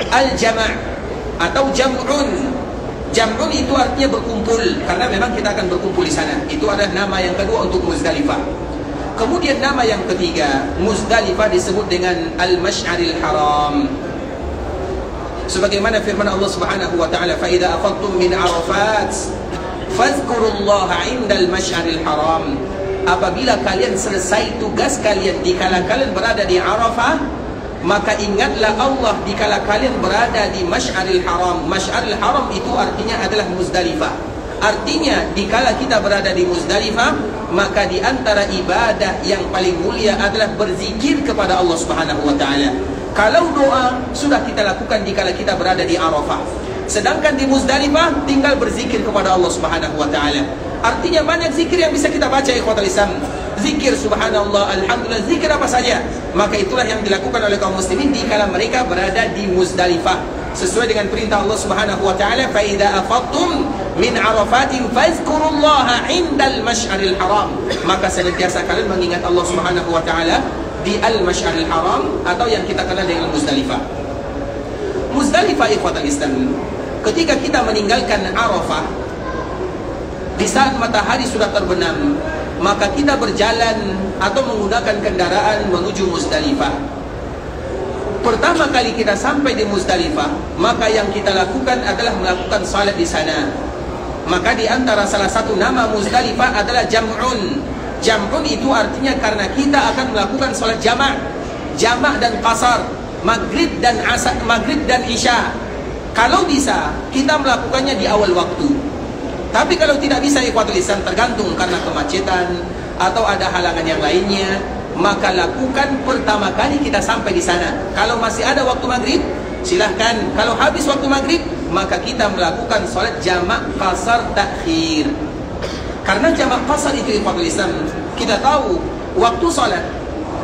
Al-Jama' atau Jam'un. Jam'un itu artinya berkumpul, karena memang kita akan berkumpul di sana. Itu adalah nama yang kedua untuk Muzdalifah. Kemudian nama yang ketiga, Muzdalifah disebut dengan Al-Mash'aril Haram. Sebagaimana firman Allah Subhanahu wa taala, "Fa idza afadtum min Arafat fadhkurullaha 'indal Mash'aril Haram." Apabila kalian selesai tugas kalian dikala kalian berada di Arafah, maka ingatlah Allah dikala kalian berada di Mash'aril Haram. Mash'aril Haram itu artinya adalah Muzdalifah. Artinya dikala kita berada di Muzdalifah, maka di antara ibadah yang paling mulia adalah berzikir kepada Allah Subhanahu wa taala. Kalau doa sudah kita lakukan dikala kita berada di Arafah. Sedangkan di Muzdalifah tinggal berzikir kepada Allah Subhanahu wa taala. Artinya banyak zikir yang bisa kita baca ikhwatul Islam. Zikir subhanallah, alhamdulillah, zikir apa saja. Maka itulah yang dilakukan oleh kaum muslimin dikala mereka berada di Muzdalifah. Sesuai dengan perintah Allah Subhanahu wa taala, "Fa idza afadtum min Arafatin fadhkurullaha 'indal Mash'aril Haram." Maka senantiasa kalian mengingat Allah Subhanahu wa taala di Al-Mash'aril Haram atau yang kita kenal dengan Muzdalifah. Muzdalifah ikhwatul Islam, ketika kita meninggalkan Arafah di saat matahari sudah terbenam, maka kita berjalan atau menggunakan kendaraan menuju Muzdalifah. Pertama kali kita sampai di Muzdalifah, maka yang kita lakukan adalah melakukan salat di sana. Maka di antara salah satu nama Muzdalifah adalah Jam'un. Jam'un itu artinya karena kita akan melakukan salat jamak. Jamak dan qasar, maghrib dan isya. Kalau bisa, kita melakukannya di awal waktu. Tapi kalau tidak bisa ikhwatul Islam, tergantung karena kemacetan atau ada halangan yang lainnya, maka lakukan pertama kali kita sampai di sana. Kalau masih ada waktu maghrib, silahkan. Kalau habis waktu maghrib, maka kita melakukan sholat jamak qasar takhir. Karena jamak qasar itu ikhwatul Islam, kita tahu waktu sholat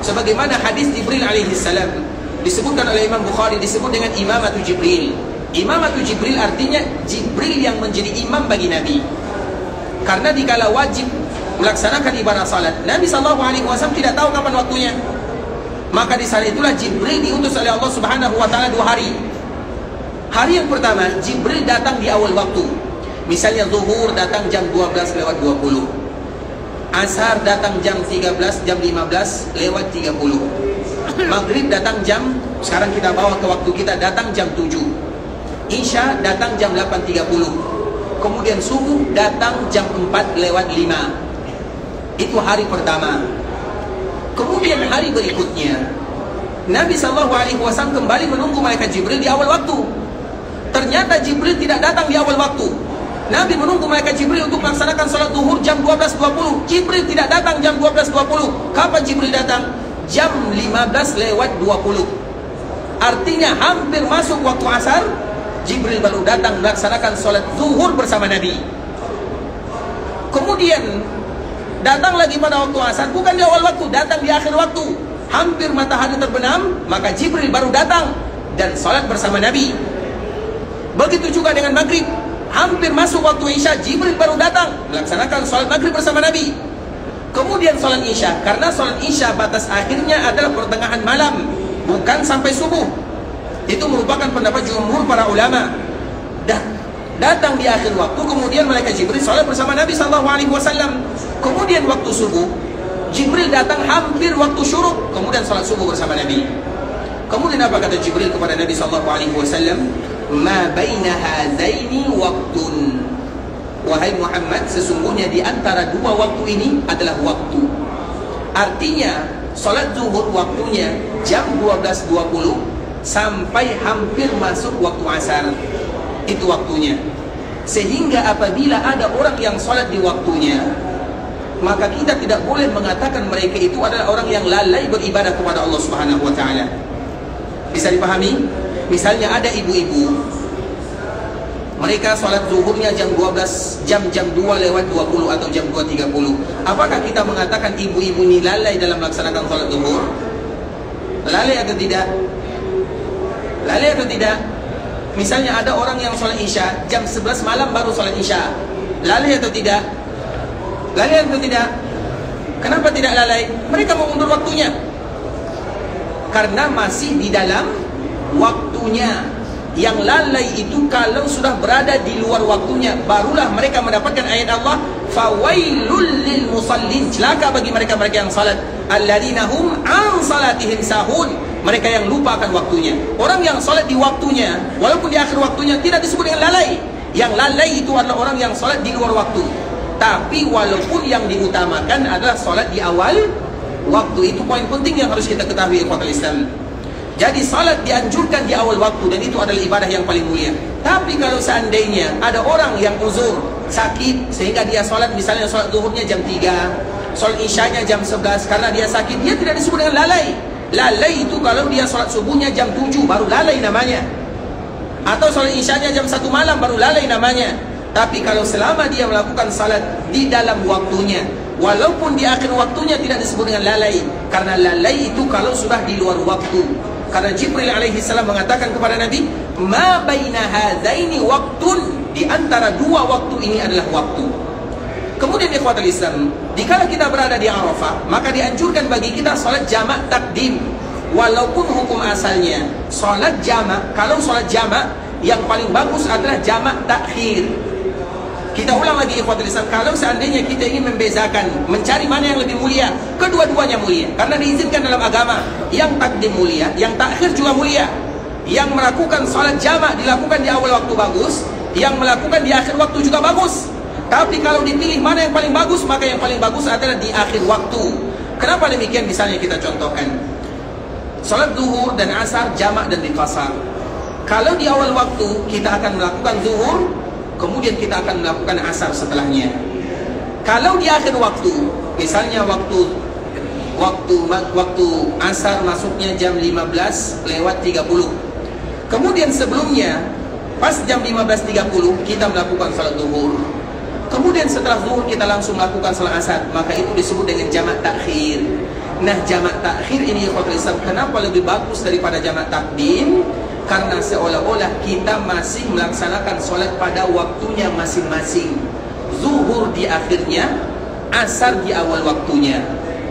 sebagaimana hadis Jibril alaihi salam disebutkan oleh Imam Bukhari, disebut dengan imamatu Jibril. Imamatu Jibril artinya Jibril yang menjadi imam bagi Nabi. Karena dikala wajib melaksanakan ibadah salat, Nabi SAW tidak tahu kapan waktunya. Maka di saat itulah Jibril diutus oleh Allah Subhanahu wa taala 2 hari. Hari yang pertama, Jibril datang di awal waktu. Misalnya zuhur datang jam 12:20. Asar datang jam 13, jam 15:30. Maghrib datang jam, sekarang kita bawa ke waktu kita, datang jam 7. Isya datang jam 8:30. Kemudian subuh datang jam 4:05. Itu hari pertama. Kemudian hari berikutnya, Nabi SAW kembali menunggu malaikat Jibril di awal waktu. Ternyata Jibril tidak datang di awal waktu. Nabi menunggu malaikat Jibril untuk melaksanakan salat zuhur jam 12:20. Jibril tidak datang jam 12:20. Kapan Jibril datang? Jam 15:20. Artinya hampir masuk waktu asar, Jibril baru datang melaksanakan salat zuhur bersama Nabi. Kemudian datang lagi pada waktu asar, bukan di awal waktu, datang di akhir waktu. Hampir matahari terbenam, maka Jibril baru datang dan salat bersama Nabi. Begitu juga dengan maghrib. Hampir masuk waktu isya, Jibril baru datang melaksanakan salat maghrib bersama Nabi. Kemudian salat isya, karena salat isya batas akhirnya adalah pertengahan malam, bukan sampai subuh. Itu merupakan pendapat jumhur para ulama. Datang di akhir waktu, kemudian malaikat Jibril salat bersama Nabi SAW. Kemudian waktu subuh, Jibril datang hampir waktu syuruk, kemudian salat subuh bersama Nabi. Kemudian apa kata Jibril kepada Nabi SAW? Ma baina hadaini waktun. Wahai Muhammad, sesungguhnya di antara 2 waktu ini adalah waktu. Artinya salat zuhur waktunya jam 12:20 sampai hampir masuk waktu asar. Itu waktunya. Sehingga apabila ada orang yang salat di waktunya, maka kita tidak boleh mengatakan mereka itu adalah orang yang lalai beribadah kepada Allah Subhanahu wa taala. Bisa dipahami? Misalnya ada ibu-ibu Mereka sholat zuhurnya jam 12, jam 2 lewat 20 atau jam 2.30. Apakah kita mengatakan ibu-ibu ini lalai dalam melaksanakan sholat zuhur? Lalai atau tidak? Lalai atau tidak? Misalnya ada orang yang sholat isya jam 11 malam baru sholat isya. Lalai atau tidak? Lalai atau tidak? Kenapa tidak lalai? Mereka mau mundur waktunya. Karena masih di dalam waktunya. Yang lalai itu kalau sudah berada di luar waktunya, barulah mereka mendapatkan ayat Allah, fawailul lil musallin, celaka bagi mereka-mereka yang salat, alladzina hum an salatihim sahun, mereka yang lupakan waktunya. Orang yang salat di waktunya, walaupun di akhir waktunya, tidak disebut dengan lalai. Yang lalai itu adalah orang yang salat di luar waktu. Tapi walaupun yang diutamakan adalah salat di awal waktu, itu poin penting yang harus kita ketahui, ikhwatul Islam. Jadi salat dianjurkan di awal waktu, dan itu adalah ibadah yang paling mulia. Tapi kalau seandainya ada orang yang uzur, sakit, sehingga dia salat, misalnya salat zuhurnya jam 3, salat isyanya jam 11, karena dia sakit, dia tidak disebut dengan lalai. Lalai itu kalau dia salat subuhnya jam 7, baru lalai namanya. Atau salat isyanya jam 1 malam, baru lalai namanya. Tapi kalau selama dia melakukan salat di dalam waktunya, walaupun di akhir waktunya, tidak disebut dengan lalai. Karena lalai itu kalau sudah di luar waktu. Karena Jibril alaihi salam mengatakan kepada Nabi, ma baina hadzaini waqtun, di antara dua waktu ini adalah waktu. Kemudian ikhwatul Islam, dikala kita berada di Arafah, maka dianjurkan bagi kita salat jamak takdim. Walaupun hukum asalnya salat jamak, kalau salat jamak yang paling bagus adalah jamak takhir. Kita ulang lagi ikhwatul Islam, kalau seandainya kita ingin membezakan, mencari mana yang lebih mulia, kedua-duanya mulia. Karena diizinkan dalam agama, yang takdim mulia, yang takhir juga mulia. Yang melakukan salat jamak dilakukan di awal waktu bagus, yang melakukan di akhir waktu juga bagus. Tapi kalau dipilih mana yang paling bagus, maka yang paling bagus adalah di akhir waktu. Kenapa demikian? Misalnya kita contohkan, salat zuhur dan asar jamak dan diqasar. Kalau di awal waktu kita akan melakukan zuhur, kemudian kita akan melakukan asar setelahnya. Kalau di akhir waktu, misalnya waktu asar masuknya jam 15 lewat 30. Kemudian sebelumnya, pas jam 15.30 kita melakukan salat zuhur. Kemudian setelah zuhur kita langsung melakukan salat asar, maka itu disebut dengan jamak takhir. Nah, jamak takhir ini ikhwatul Islam, kenapa lebih bagus daripada jamak takdim? Karena seolah-olah kita masih melaksanakan sholat pada waktunya masing-masing. Zuhur di akhirnya, asar di awal waktunya.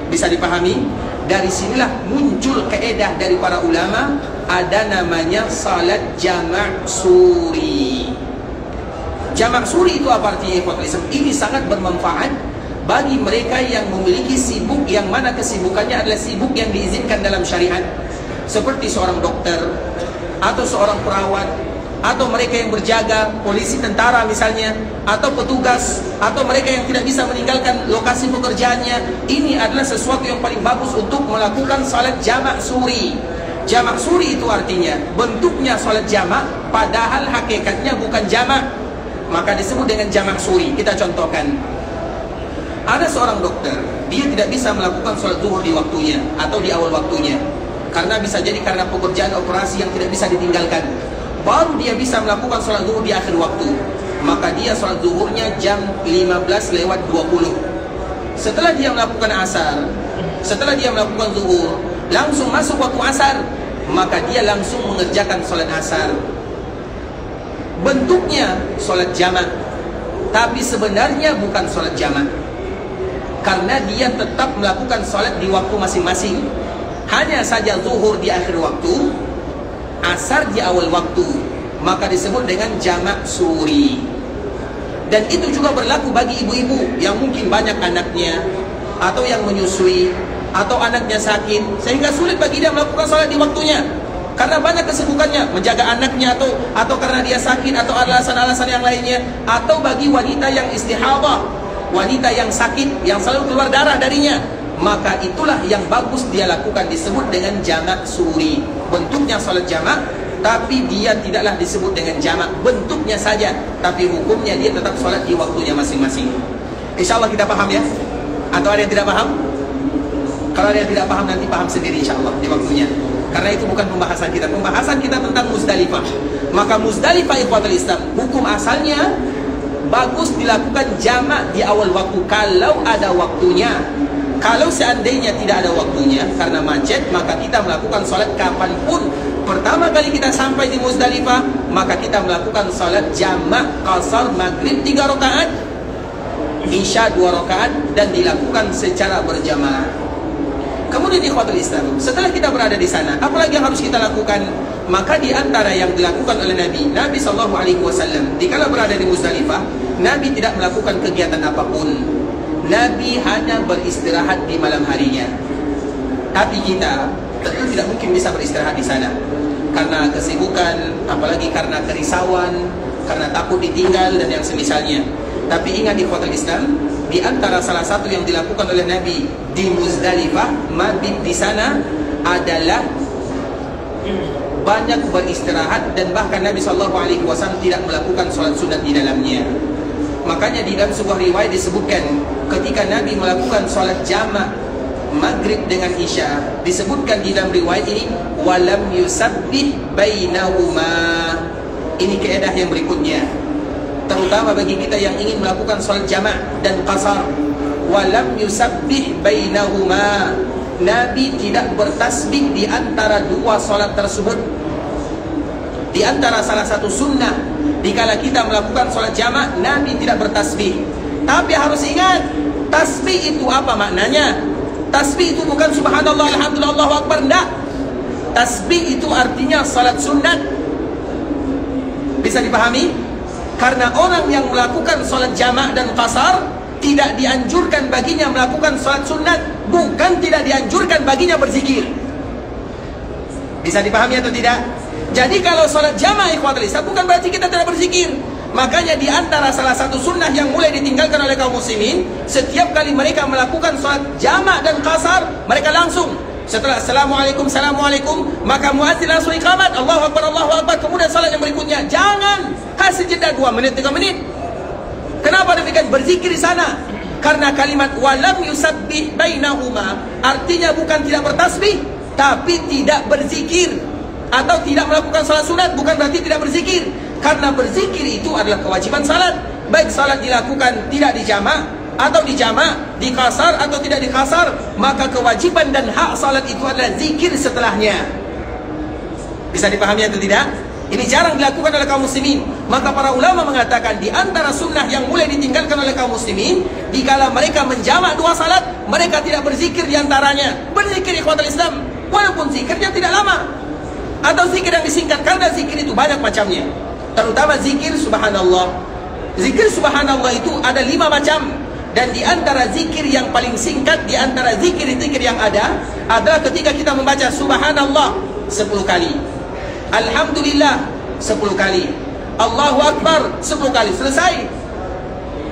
Bisa dipahami? Dari sinilah muncul kaedah dari para ulama, ada namanya salat jamak suri. Jamak suri itu apa artinya? Ini sangat bermanfaat bagi mereka yang memiliki sibuk, yang mana kesibukannya adalah sibuk yang diizinkan dalam syariat. Seperti seorang dokter, atau seorang perawat, atau mereka yang berjaga, polisi, tentara misalnya, atau petugas, atau mereka yang tidak bisa meninggalkan lokasi pekerjaannya. Ini adalah sesuatu yang paling bagus untuk melakukan salat jamak suri. Jamak suri itu artinya bentuknya salat jamak, padahal hakikatnya bukan jamak, maka disebut dengan jamak suri. Kita contohkan, ada seorang dokter, dia tidak bisa melakukan salat zuhur di waktunya atau di awal waktunya, karena bisa jadi karena pekerjaan operasi yang tidak bisa ditinggalkan. Baru dia bisa melakukan sholat zuhur di akhir waktu, maka dia sholat zuhurnya jam 15 lewat 20. Setelah dia melakukan asar, setelah dia melakukan zuhur, langsung masuk waktu asar, maka dia langsung mengerjakan sholat asar. Bentuknya sholat jamak, tapi sebenarnya bukan sholat jamak, karena dia tetap melakukan sholat di waktu masing-masing. Hanya saja zuhur di akhir waktu, asar di awal waktu, maka disebut dengan jamak suri. Dan itu juga berlaku bagi ibu-ibu yang mungkin banyak anaknya, atau yang menyusui, atau anaknya sakit, sehingga sulit bagi dia melakukan salat di waktunya, karena banyak kesibukannya, menjaga anaknya, atau karena dia sakit, atau alasan-alasan yang lainnya. Atau bagi wanita yang istihadah, wanita yang sakit, yang selalu keluar darah darinya, maka itulah yang bagus dia lakukan, disebut dengan jamak suri. Bentuknya salat jamak, tapi dia tidaklah disebut dengan jamak, bentuknya saja, tapi hukumnya dia tetap salat di waktunya masing-masing. InsyaAllah kita paham ya? Atau ada yang tidak paham? Kalau ada yang tidak paham, nanti paham sendiri insyaAllah di waktunya. karena itu bukan pembahasan kita. Pembahasan kita tentang Muzdalifah. Maka Muzdalifah ikhwatul Islam, hukum asalnya bagus dilakukan jamak di awal waktu kalau ada waktunya. Kalau seandainya tidak ada waktunya karena macet, maka kita melakukan solat kapanpun. Pertama kali kita sampai di Muzdalifah, maka kita melakukan solat jamak qasar maghrib 3 rakaat, isya 2 rakaat, dan dilakukan secara berjamaah. Kemudian ikhwatul Islam, setelah kita berada di sana, apalagi yang harus kita lakukan? Maka di antara yang dilakukan oleh Nabi SAW, dikala berada di Muzdalifah, Nabi tidak melakukan kegiatan apapun. Nabi hanya beristirahat di malam harinya. Tapi kita tentu tidak mungkin bisa beristirahat di sana karena kesibukan, apalagi karena kerisauan, karena takut ditinggal dan yang semisalnya. Tapi ingat ikhwatul Islam, di antara salah satu yang dilakukan oleh Nabi di Muzdalifah, mabit di sana adalah banyak beristirahat, dan bahkan Nabi SAW tidak melakukan sholat sunat di dalamnya. Makanya di dalam sebuah riwayat disebutkan ketika Nabi melakukan sholat jamak maghrib dengan isya, disebutkan di dalam riwayat ini walam yusabbih bainahuma. Ini keedah yang berikutnya, terutama bagi kita yang ingin melakukan sholat jamak dan qasar. Walam yusabbih bainahuma, Nabi tidak bertasbih di antara dua sholat tersebut. Di antara salah satu sunnah dikala kita melakukan sholat jamak, Nabi tidak bertasbih. Tapi harus ingat, tasbih itu apa maknanya? Tasbih itu bukan subhanallah, alhamdulillah, Allahu akbar, enggak. Tasbih itu artinya salat sunat. Bisa dipahami? Karena orang yang melakukan salat jamak dan qasar, tidak dianjurkan baginya melakukan salat sunat, bukan tidak dianjurkan baginya berzikir. Bisa dipahami atau tidak? Jadi kalau salat jamak ikhwatul Islam bukan berarti kita tidak berzikir. Makanya di antara salah satu sunnah yang mulai ditinggalkan oleh kaum muslimin, setiap kali mereka melakukan salat jamak dan qasar, mereka langsung setelah assalamualaikum, assalamualaikum, maka muadzin langsung iqamat, Allahu akbar, Allahu akbar, kemudian salat yang berikutnya. Jangan kasih jeda 2 menit, 3 menit. Kenapa demikian? Berzikir di sana. Karena kalimat walam yusabbih bainahuma artinya bukan tidak bertasbih, tapi tidak berzikir atau tidak melakukan salat sunat, bukan berarti tidak berzikir. Karena berzikir itu adalah kewajiban salat. Baik salat dilakukan tidak di jamak atau di jamak, di qasar atau tidak di qasar, maka kewajiban dan hak salat itu adalah zikir setelahnya. Bisa dipahami atau tidak? Ini jarang dilakukan oleh kaum muslimin. Maka para ulama mengatakan di antara sunnah yang mulai ditinggalkan oleh kaum muslimin, dikala mereka menjamak 2 salat, mereka tidak berzikir di antaranya. Berzikir ikhwatul Islam, walaupun zikirnya tidak lama, atau zikir yang disingkat, karena zikir itu banyak macamnya. Terutama zikir subhanallah. Zikir subhanallah itu ada 5 macam. Dan di antara zikir yang paling singkat, di antara zikir-zikir yang ada, adalah ketika kita membaca subhanallah 10 kali, alhamdulillah 10 kali, Allahu akbar 10 kali, selesai.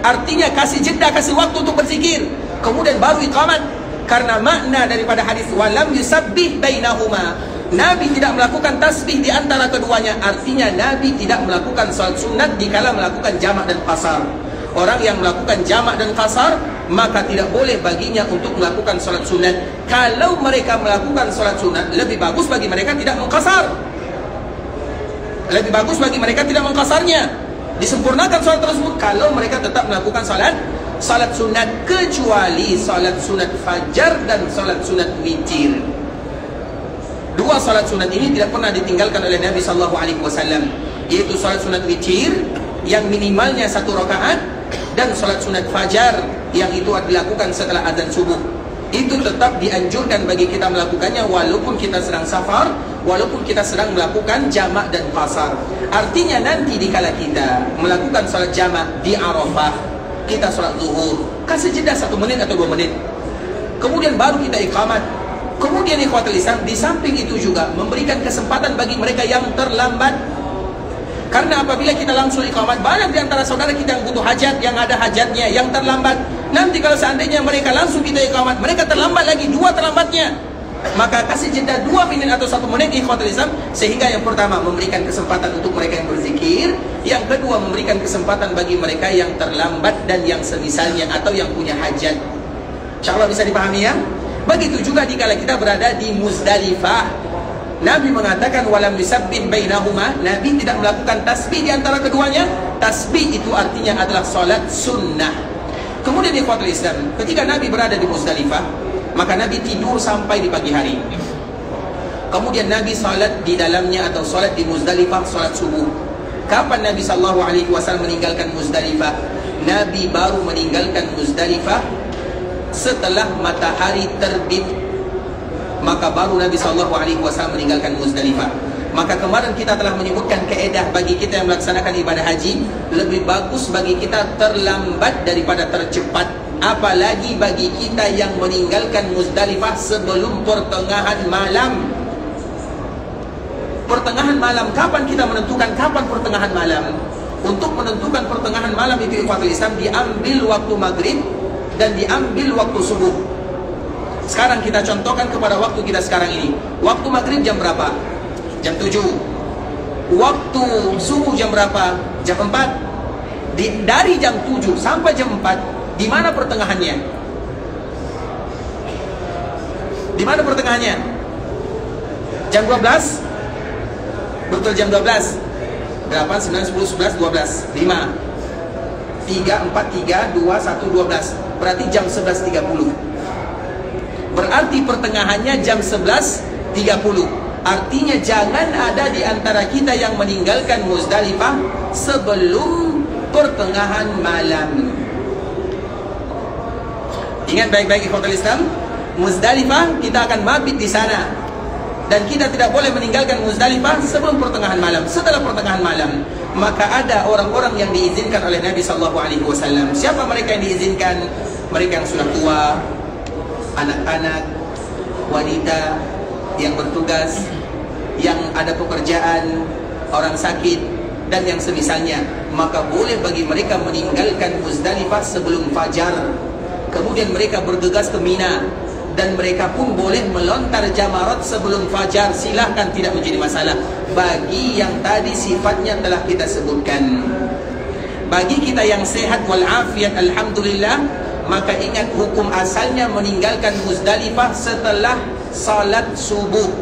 Artinya kasih jeda, kasih waktu untuk berzikir, kemudian baru iqamat. Karena makna daripada hadis walam yusabbih bainahuma, Nabi tidak melakukan tasbih di antara keduanya, artinya Nabi tidak melakukan salat sunat dikala melakukan jamak dan qasar. Orang yang melakukan jamak dan qasar, maka tidak boleh baginya untuk melakukan salat sunat. Kalau mereka melakukan salat sunat, lebih bagus bagi mereka tidak mengqasar. Lebih bagus bagi mereka tidak mengqasarnya. Disempurnakan salat tersebut kalau mereka tetap melakukan salat sunat, kecuali salat sunat fajar dan salat sunat witir. 2 salat sunat ini tidak pernah ditinggalkan oleh Nabi SAW, yaitu salat sunat witir yang minimalnya 1 rakaat, dan salat sunat fajar yang itu dilakukan setelah azan subuh. Itu tetap dianjurkan bagi kita melakukannya walaupun kita sedang safar, walaupun kita sedang melakukan jamak dan qasar. Artinya nanti dikala kita melakukan salat jamak di Arafah, kita salat zuhur, kasih jeda 1 menit atau 2 menit, kemudian baru kita iqamat. Kemudian ikhwatul Islam, di samping itu juga memberikan kesempatan bagi mereka yang terlambat. Karena apabila kita langsung iqamat, banyak di antara saudara kita yang butuh hajat, yang ada hajatnya, yang terlambat. Nanti kalau seandainya mereka langsung kita iqamat, mereka terlambat lagi, 2 terlambatnya. Maka kasih jeda 2 menit atau 1 menit ikhwatul Islam, sehingga yang pertama memberikan kesempatan untuk mereka yang berzikir, yang kedua memberikan kesempatan bagi mereka yang terlambat dan yang semisalnya atau yang punya hajat. InsyaAllah bisa dipahami ya. Begitu juga dikala kita berada di Muzdalifah. Nabi mengatakan walam yusabbih bainahuma, Nabi tidak melakukan tasbih di antara keduanya. Tasbih itu artinya adalah salat sunnah. Kemudian ikhwatul Islam, ketika Nabi berada di Muzdalifah, maka Nabi tidur sampai di pagi hari. Kemudian Nabi salat di dalamnya atau salat di Muzdalifah, salat subuh. Kapan Nabi SAW meninggalkan Muzdalifah? Nabi baru meninggalkan Muzdalifah setelah matahari terbit, maka baru Nabi SAW meninggalkan Muzdalifah. Maka kemarin kita telah menyebutkan kaedah bagi kita yang melaksanakan ibadah haji, lebih bagus bagi kita terlambat daripada tercepat. Apalagi bagi kita yang meninggalkan Muzdalifah sebelum pertengahan malam. Pertengahan malam, kapan kita menentukan kapan pertengahan malam? Untuk menentukan pertengahan malam itu ikhwatul Islam, diambil waktu maghrib dan diambil waktu subuh. Sekarang kita contohkan kepada waktu kita sekarang ini. Waktu maghrib jam berapa? Jam 7. Waktu subuh jam berapa? Jam 4. Dari jam 7 sampai jam 4, di mana pertengahannya? Di mana pertengahannya? Jam 12? Betul, jam 12. 8, 9, 10, 11, 12, 5, 3, 4, 3, 2, 1, 12. Berarti jam 11.30. Berarti pertengahannya jam 11.30. Artinya jangan ada di antara kita yang meninggalkan Muzdalifah sebelum pertengahan malam. Ingat baik-baik ikhwatul Islam, Muzdalifah kita akan mabit di sana. Dan kita tidak boleh meninggalkan Muzdalifah sebelum pertengahan malam. Setelah pertengahan malam, maka ada orang-orang yang diizinkan oleh Nabi SAW. Siapa mereka yang diizinkan? Mereka yang sudah tua, anak-anak, wanita yang bertugas, yang ada pekerjaan, orang sakit, dan yang semisalnya. Maka boleh bagi mereka meninggalkan Muzdalifah sebelum fajar. Kemudian mereka bergegas ke Mina. Dan mereka pun boleh melontar jamarat sebelum fajar. Silahkan, tidak menjadi masalah. Bagi yang tadi sifatnya telah kita sebutkan. Bagi kita yang sehat walafiat, alhamdulillah, maka ingat hukum asalnya meninggalkan Muzdalifah setelah salat subuh.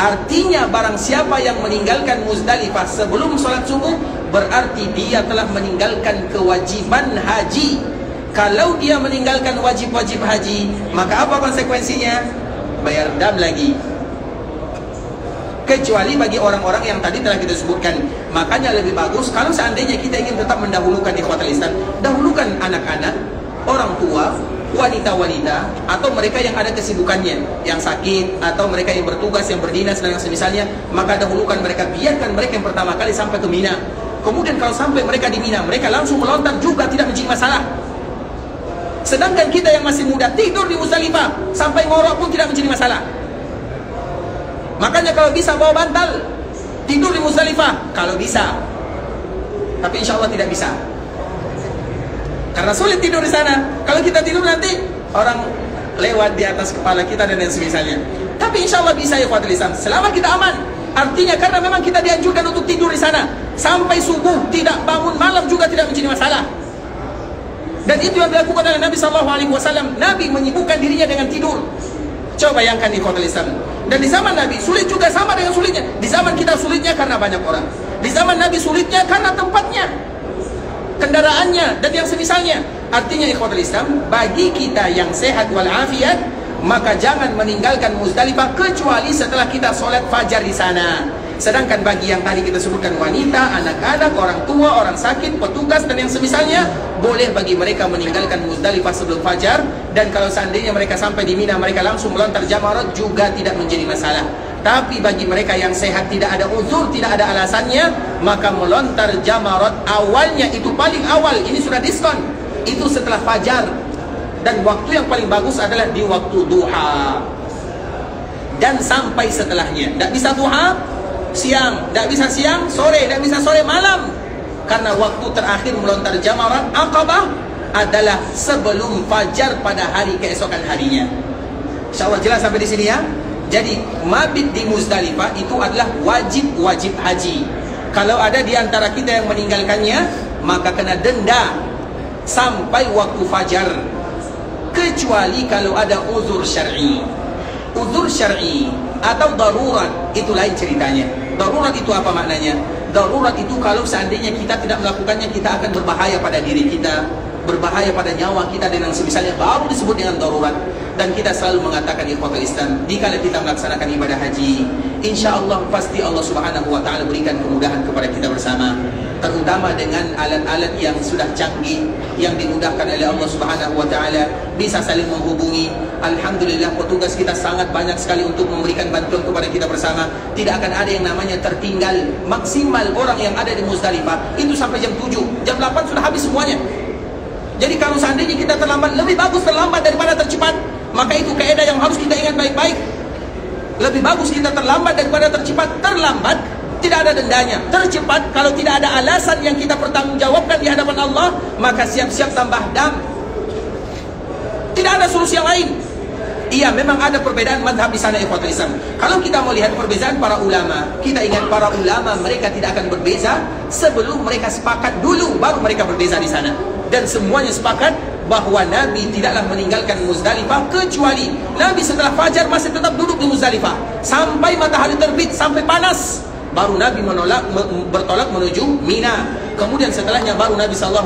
Artinya barang siapa yang meninggalkan Muzdalifah sebelum salat subuh, berarti dia telah meninggalkan kewajiban haji. Kalau dia meninggalkan wajib-wajib haji, maka apa konsekuensinya? Bayar dam lagi. Kecuali bagi orang-orang yang tadi telah kita sebutkan. Makanya lebih bagus kalau seandainya kita ingin tetap mendahulukan ikhwatul Islam, dahulukan anak-anak, orang tua, wanita-wanita, atau mereka yang ada kesibukannya, yang sakit, atau mereka yang bertugas, yang berdinas, dan yang semisalnya. Maka dahulukan mereka, biarkan mereka yang pertama kali sampai ke Mina. Kemudian kalau sampai mereka di Mina, mereka langsung melontar juga tidak menjadi masalah. Sedangkan kita yang masih muda tidur di Muzdalifah sampai ngorok pun tidak menjadi masalah. Makanya kalau bisa bawa bantal, tidur di Muzdalifah kalau bisa. Tapi insya Allah tidak bisa, karena sulit tidur di sana. Kalau kita tidur nanti orang lewat di atas kepala kita dan yang semisalnya. Tapi insya Allah bisa ya ikhwatul Islam, selama kita aman. Artinya karena memang kita dianjurkan untuk tidur di sana sampai subuh, tidak bangun malam juga tidak menjadi masalah. Dan itu yang dilakukan oleh Nabi SAW. Nabi menyibukkan dirinya dengan tidur. Coba bayangkan ikhwatul Islam. Dan di zaman Nabi sulit juga sama dengan sulitnya. Di zaman kita sulitnya karena banyak orang. Di zaman Nabi sulitnya karena tempatnya, kendaraannya, dan yang semisalnya. Artinya ikhwatul Islam, bagi kita yang sehat walafiat, maka jangan meninggalkan Muzdalifah kecuali setelah kita sholat fajar di sana. Sedangkan bagi yang tadi kita sebutkan, wanita, anak-anak, orang tua, orang sakit, petugas, dan yang semisalnya, boleh bagi mereka meninggalkan Muzdalifah sebelum fajar. Dan kalau seandainya mereka sampai di Mina, mereka langsung melontar jamarat juga tidak menjadi masalah. Tapi bagi mereka yang sehat, tidak ada uzur, tidak ada alasannya, maka melontar jamarat awalnya, itu paling awal, ini sudah diskon, itu setelah fajar. Dan waktu yang paling bagus adalah di waktu duha dan sampai setelahnya. Tidak bisa duha siang, tidak bisa siang, sore, tidak bisa sore, malam. Karena waktu terakhir melontar jamarat Aqabah adalah sebelum fajar pada hari keesokan harinya. InsyaAllah jelas sampai di sini ya. Jadi mabit di Muzdalifah itu adalah wajib haji. Kalau ada di antara kita yang meninggalkannya, maka kena denda sampai waktu fajar. Kecuali kalau ada uzur syar'i. Uzur syar'i atau darurat, itu lain ceritanya. Darurat itu apa maknanya? Darurat itu kalau seandainya kita tidak melakukannya, kita akan berbahaya pada diri kita, berbahaya pada nyawa kita dan yang semisalnya, baru disebut dengan darurat. Dan kita selalu mengatakan ikhwatul Islam, dikala kita melaksanakan ibadah haji, insya Allah pasti Allah Subhanahu wa ta'ala berikan kemudahan kepada kita bersama, terutama dengan alat-alat yang sudah canggih, yang dimudahkan oleh Allah Subhanahu wa ta'ala, bisa saling menghubungi. Alhamdulillah, petugas kita sangat banyak sekali untuk memberikan bantuan kepada kita bersama. Tidak akan ada yang namanya tertinggal. Maksimal orang yang ada di Muzdalifah itu sampai jam 7, jam 8 sudah habis semuanya. Jadi kalau seandainya kita terlambat, lebih bagus terlambat daripada tercepat. Maka itu kaidah yang harus kita ingat baik-baik. Lebih bagus kita terlambat daripada tercepat. Terlambat tidak ada dendanya. Tercepat kalau tidak ada alasan yang kita pertanggungjawabkan di hadapan Allah, maka siap-siap tambah dam. Tidak ada solusi yang lain. Iya, memang ada perbedaan mazhab di sana ikhwatul Islam. Kalau kita mau lihat perbezaan para ulama, kita ingat para ulama mereka tidak akan berbeza sebelum mereka sepakat dulu, baru mereka berbeza di sana. Dan semuanya sepakat bahwa Nabi tidaklah meninggalkan Muzdalifah, kecuali Nabi setelah fajar masih tetap duduk di Muzdalifah sampai matahari terbit, sampai panas, baru Nabi bertolak menuju Mina. Kemudian setelahnya baru Nabi SAW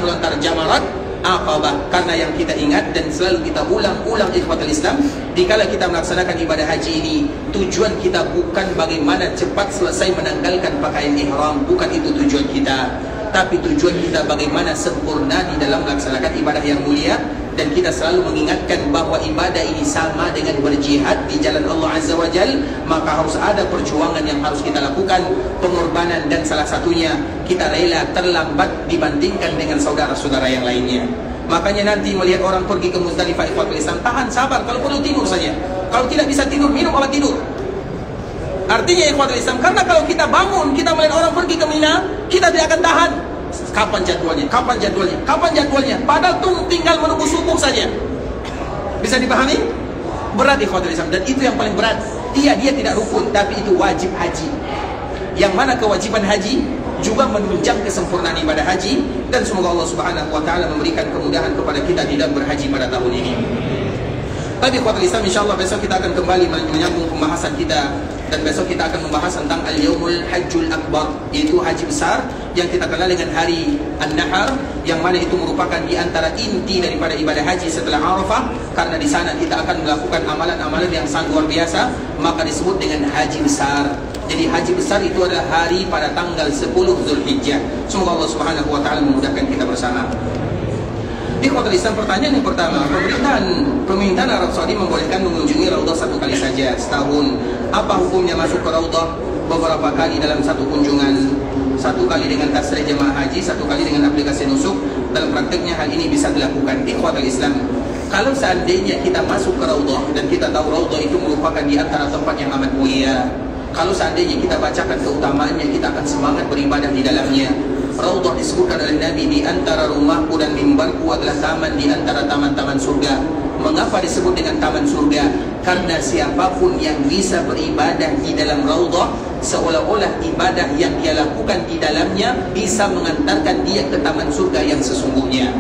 melontar jamarat Aqabah. Karena yang kita ingat dan selalu kita ulang-ulang ikhwatul Islam, dikala kita melaksanakan ibadah haji ini, tujuan kita bukan bagaimana cepat selesai menanggalkan pakaian ihram, bukan itu tujuan kita. Tapi tujuan kita bagaimana sempurna di dalam melaksanakan ibadah yang mulia. Dan kita selalu mengingatkan bahwa ibadah ini sama dengan berjihad di jalan Allah Azza wa Jal. Maka harus ada perjuangan yang harus kita lakukan, pengorbanan, dan salah satunya kita rela terlambat dibandingkan dengan saudara-saudara yang lainnya. Makanya nanti melihat orang pergi ke Muzdalifah ikhwatul Islam, tahan, sabar, kalau perlu tidur saja. Kalau tidak bisa tidur, minum obat tidur. Artinya ikhwatul Islam, karena kalau kita bangun, kita melihat orang pergi ke Mina, kita tidak akan tahan. Kapan jadwalnya? Kapan jadwalnya? Kapan jadwalnya? Padahal tinggal menunggu subuh saja. Bisa dipahami? Berat ikhwatul Islam, dan itu yang paling berat. Dia tidak rukun, tapi itu wajib haji. Yang mana kewajiban haji juga menunjang kesempurnaan ibadah haji. Dan semoga Allah Subhanahu wa ta'ala memberikan kemudahan kepada kita di dalam berhaji pada tahun ini. Tapi ikhwatul Islam, insyaAllah besok kita akan kembali menyambung pembahasan kita. Dan besok kita akan membahas tentang Al-Yawmul Hajjul Akbar, yaitu haji besar yang kita kenal dengan hari An-Nahar, yang mana itu merupakan di antara inti daripada ibadah haji setelah Arafah. Karena di sana kita akan melakukan amalan-amalan yang sangat luar biasa, maka disebut dengan haji besar. Jadi haji besar itu adalah hari pada tanggal 10 Zulhijjah. Semoga Allah Subhanahu wa ta'ala memudahkan kita bersama. Ikhwatul Islam, pertanyaan yang pertama, pemerintahan Arab Saudi membolehkan mengunjungi Raudah satu kali saja setahun. Apa hukumnya masuk ke Raudah beberapa kali dalam satu kunjungan? Satu kali dengan tasrih jemaah haji, satu kali dengan aplikasi nusuk. Dalam prakteknya hal ini bisa dilakukan. Ikhwatul Islam, kalau seandainya kita masuk ke Raudah dan kita tahu Raudah itu merupakan di antara tempat yang amat mulia, kalau seandainya kita bacakan keutamaannya, kita akan semangat beribadah di dalamnya. Raudah disebutkan oleh Nabi, di antara rumahku dan mimbarku adalah taman di antara taman-taman surga. Mengapa disebut dengan taman surga? Karena siapapun yang bisa beribadah di dalam Raudah, seolah-olah ibadah yang dia lakukan di dalamnya bisa mengantarkan dia ke taman surga yang sesungguhnya.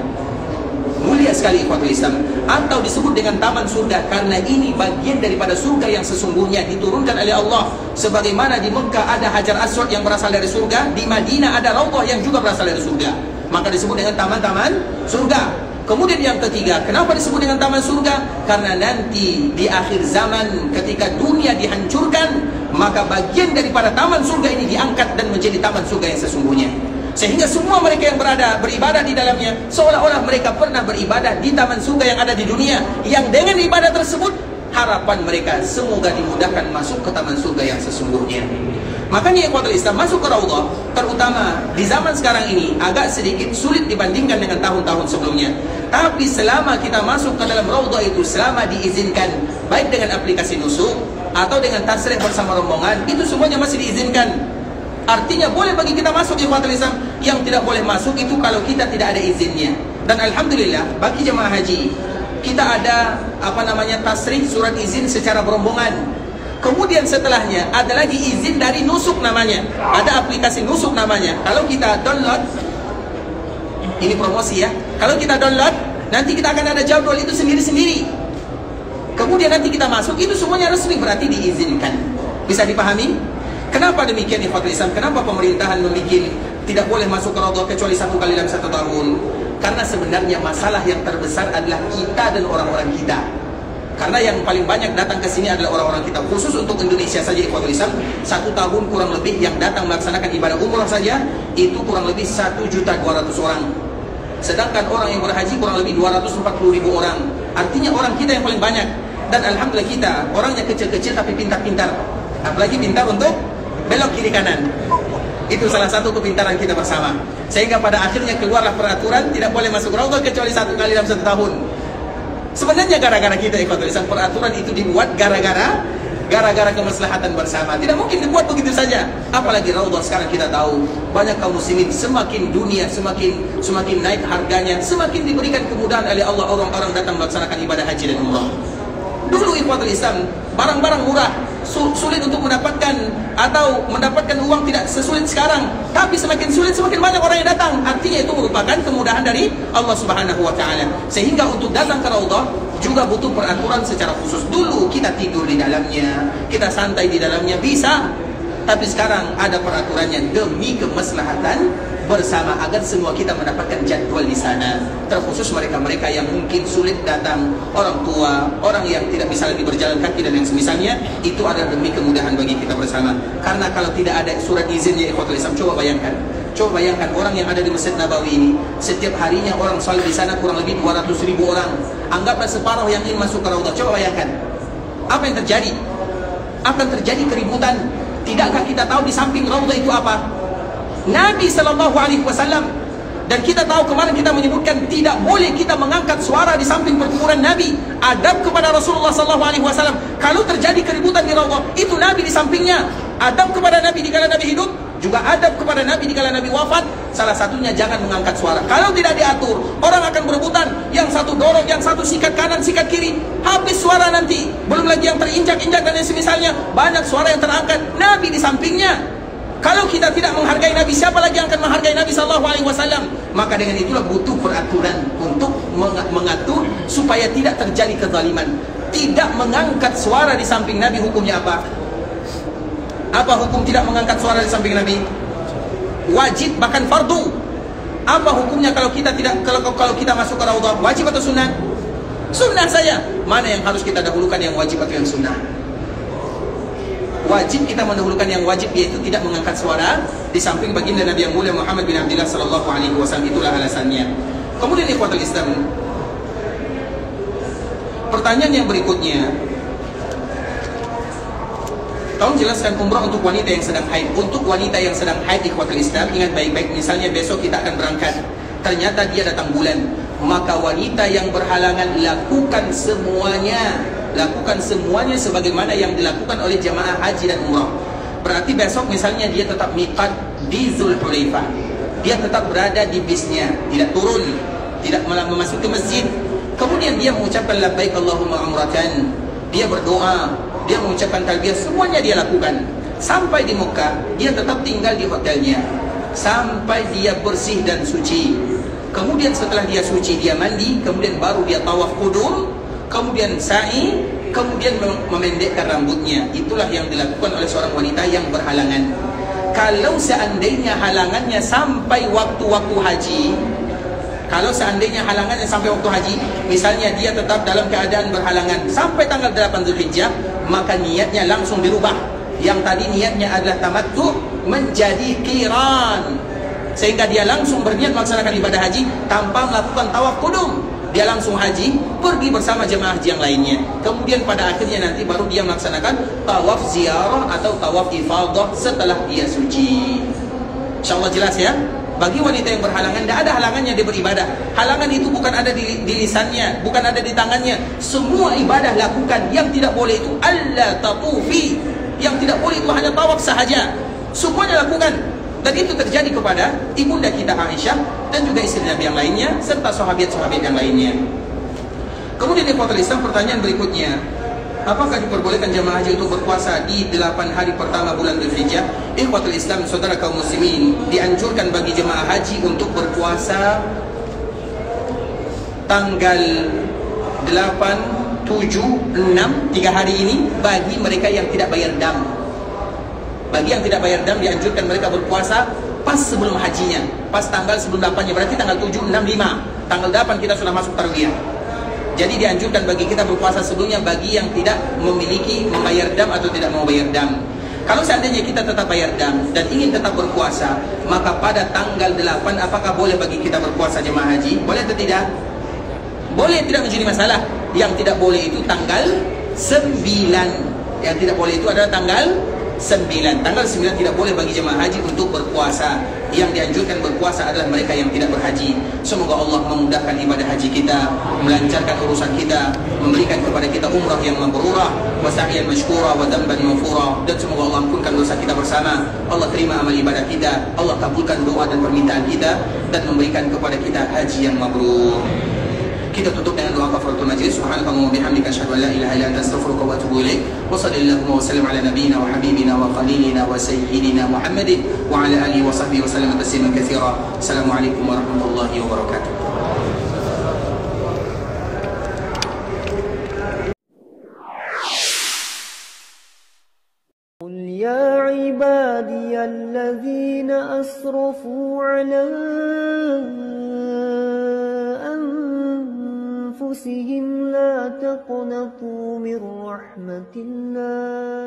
Mulia sekali ikhwatul Islam. Atau disebut dengan taman surga karena ini bagian daripada surga yang sesungguhnya diturunkan oleh Allah. Sebagaimana di Mekah ada Hajar Aswad yang berasal dari surga, di Madinah ada Raudah yang juga berasal dari surga. Maka disebut dengan taman-taman surga. Kemudian yang ketiga, kenapa disebut dengan taman surga? Karena nanti di akhir zaman ketika dunia dihancurkan, maka bagian daripada taman surga ini diangkat dan menjadi taman surga yang sesungguhnya. Sehingga semua mereka yang beribadah di dalamnya seolah-olah mereka pernah beribadah di taman surga yang ada di dunia, yang dengan ibadah tersebut harapan mereka semoga dimudahkan masuk ke taman surga yang sesungguhnya. Makanya ikhwatul Islam, masuk ke Raudah terutama di zaman sekarang ini agak sedikit sulit dibandingkan dengan tahun-tahun sebelumnya. Tapi selama kita masuk ke dalam Raudah itu, selama diizinkan baik dengan aplikasi nusuk atau dengan tasrih bersama rombongan, itu semuanya masih diizinkan. Artinya boleh bagi kita masuk ikhwatul Islam. Yang tidak boleh masuk itu kalau kita tidak ada izinnya. Dan alhamdulillah bagi jemaah haji kita ada tasrih, surat izin secara berombongan. Kemudian setelahnya ada lagi izin dari nusuk namanya. Ada aplikasi nusuk namanya. Kalau kita download, ini promosi ya. Kalau kita download, nanti kita akan ada jadwal itu sendiri-sendiri. Kemudian nanti kita masuk, itu semuanya resmi, berarti diizinkan. Bisa dipahami? Kenapa demikian ikhwatul Islam? Kenapa pemerintahan membuat tidak boleh masuk ke Raudhah kecuali 1 kali dalam 1 tahun? Karena sebenarnya masalah yang terbesar adalah kita dan orang-orang kita. Karena yang paling banyak datang ke sini adalah orang-orang kita. Khusus untuk Indonesia saja ikhwatul Islam, 1 tahun kurang lebih yang datang melaksanakan ibadah umrah saja itu kurang lebih 1.200.000 orang. Sedangkan orang yang berhaji kurang lebih 240.000 orang. Artinya orang kita yang paling banyak. Dan alhamdulillah kita orangnya kecil-kecil tapi pintar-pintar. Apalagi pintar untuk belok kiri kanan. Itu salah satu kepintaran kita bersama. Sehingga pada akhirnya keluarlah peraturan tidak boleh masuk Raudhah kecuali 1 kali dalam 1 tahun. Sebenarnya gara-gara kita ikhwatul Islam, peraturan itu dibuat gara-gara kemaslahatan bersama. Tidak mungkin dibuat begitu saja. Apalagi Raudhah sekarang kita tahu banyak kaum muslimin, semakin dunia semakin naik harganya, semakin diberikan kemudahan oleh Allah orang-orang datang melaksanakan ibadah haji dan umrah. Dulu ikhwatul Islam, barang-barang murah, sulit untuk mendapatkan atau mendapatkan uang tidak sesulit sekarang. Tapi semakin sulit semakin banyak orang yang datang. Artinya itu merupakan kemudahan dari Allah Subhanahu wa taala. Sehingga untuk datang ke Raudhah juga butuh peraturan secara khusus. Dulu kita tidur di dalamnya, kita santai di dalamnya bisa. Tapi sekarang ada peraturannya demi kemaslahatan bersama agar semua kita mendapatkan jadwal di sana. Terkhusus mereka-mereka yang mungkin sulit datang, orang tua, orang yang tidak bisa lagi berjalan kaki dan yang semisalnya, itu adalah demi kemudahan bagi kita bersama. Karena kalau tidak ada surat izinnya ikhwatul Islam, coba bayangkan orang yang ada di Masjid Nabawi ini, setiap harinya orang salat di sana kurang lebih 200.000 orang. Anggaplah separuh yang ingin masuk ke Raudhah. Coba bayangkan apa yang terjadi. Akan terjadi keributan. Tidakkah kita tahu di samping Raudhah itu apa? Nabi SAW. Dan kita tahu kemarin kita menyebutkan tidak boleh kita mengangkat suara di samping perkuburan Nabi. Adab kepada Rasulullah SAW. Kalau terjadi keributan di Raudhah, itu Nabi di sampingnya. Adab kepada Nabi di kala Nabi hidup, juga adab kepada Nabi di kala Nabi wafat. Salah satunya jangan mengangkat suara. Kalau tidak diatur, orang akan berebutan. Yang satu dorong, yang satu sikat kanan, sikat kiri. Habis suara nanti. Belum lagi yang terinjak-injak dan yang semisalnya. Banyak suara yang terangkat. Nabi di sampingnya. Kalau kita tidak menghargai Nabi, siapa lagi yang akan menghargai Nabi SAW? Maka dengan itulah butuh peraturan untuk mengatur supaya tidak terjadi kezaliman. Tidak mengangkat suara di samping Nabi hukumnya apa? Apa hukum tidak mengangkat suara di samping Nabi? Wajib, bahkan fardu. Apa hukumnya kalau kita masuk ke Raudhah? Wajib atau sunnah? Sunnah saja. Mana yang harus kita dahulukan, yang wajib atau yang sunnah? Wajib kita mendahulukan yang wajib, yaitu tidak mengangkat suara di samping baginda Nabi yang mulia Muhammad bin Abdullah sallallahu alaihi wasallam. Itulah alasannya. Kemudian ikhwatul Islam, pertanyaan yang berikutnya, tolong jelaskan umrah untuk wanita yang sedang haid. Untuk wanita yang sedang haid ikhwatul Islam, ingat baik-baik, misalnya besok kita akan berangkat, ternyata dia datang bulan, maka wanita yang berhalangan lakukan semuanya sebagaimana yang dilakukan oleh jamaah haji dan umrah. Berarti besok misalnya dia tetap miqat di Zulhulaifah, dia tetap berada di bisnya, tidak turun, tidak memasuki masjid. Kemudian dia mengucapkan labbaik Allahumma umratan, dia berdoa, dia mengucapkan talbiyah, semuanya dia lakukan. Sampai di Mekah, dia tetap tinggal di hotelnya sampai dia bersih dan suci. Kemudian setelah dia suci, dia mandi, kemudian baru dia tawaf qudum, kemudian sa'i, kemudian memendekkan rambutnya. Itulah yang dilakukan oleh seorang wanita yang berhalangan. Kalau seandainya halangannya sampai waktu-waktu haji, misalnya dia tetap dalam keadaan berhalangan sampai tanggal 8 Zulhijjah, maka niatnya langsung dirubah. Yang tadi niatnya adalah tamattu menjadi qiran, sehingga dia langsung berniat melaksanakan ibadah haji tanpa melakukan tawaf qudum. Dia langsung haji, pergi bersama jemaah haji yang lainnya. Kemudian pada akhirnya nanti baru dia melaksanakan tawaf ziarah atau tawaf ifadah setelah dia suci. InsyaAllah jelas ya. Bagi wanita yang berhalangan, tidak ada halangannya dia beribadah. Halangan itu bukan ada di lisannya, bukan ada di tangannya. Semua ibadah lakukan. Yang tidak boleh itu alla tatufi. Yang tidak boleh itu hanya tawaf sahaja. Semuanya lakukan. Dan itu terjadi kepada ibunda kita Aisyah dan juga istri Nabi yang lainnya serta sahabat-sahabat yang lainnya. Kemudian ikhwatul Islam, pertanyaan berikutnya, apakah diperbolehkan jemaah haji untuk berpuasa di 8 hari pertama bulan Dzulhijjah? Ikhwatul Islam, saudara kaum muslimin, dianjurkan bagi jemaah haji untuk berpuasa tanggal 8, 7, 7, 6, 3 hari ini bagi mereka yang tidak bayar dam. Bagi yang tidak bayar dam dianjurkan mereka berpuasa pas sebelum hajinya, pas tanggal sebelum 8-nya, berarti tanggal 7, 6, 5. Tanggal 8 kita sudah masuk tarwiyah. Jadi dianjurkan bagi kita berpuasa sebelumnya bagi yang tidak memiliki membayar dam atau tidak mau bayar dam. Kalau seandainya kita tetap bayar dam dan ingin tetap berpuasa, maka pada tanggal 8 apakah boleh bagi kita berpuasa jemaah haji? Boleh atau tidak? Boleh, tidak menjadi masalah. Yang tidak boleh itu tanggal 9. Yang tidak boleh itu adalah tanggal 9. Tanggal 9 tidak boleh bagi jemaah haji untuk berpuasa. Yang dianjurkan berpuasa adalah mereka yang tidak berhaji. Semoga Allah memudahkan ibadah haji kita, melancarkan urusan kita, memberikan kepada kita umrah yang mabrurah, wa sa'yan mashkura, wa dhanban mafura. Dan semoga Allah ampunkan dosa kita bersama. Allah terima amal ibadah kita, Allah kabulkan doa dan permintaan kita, dan memberikan kepada kita haji yang mabrur. Kita tutup dengan doa kafaratul majlis. Subhanakallahumma wa bihamdika asyhadu an la ilaha illa anta astaghfiruka wa atubu ilaik. Wa sallallahu wa sallam ala nabiyyina wa habibina wa qalilina wa sayyidina Muhammadin wa ala alihi wa sahbihi wa sallam tasliman katsira. Assalamualaikum warahmatullahi wabarakatuh. قل يا عبادي الذين أسرفوا على أنفسهم لا تقنطوا من رحمة الله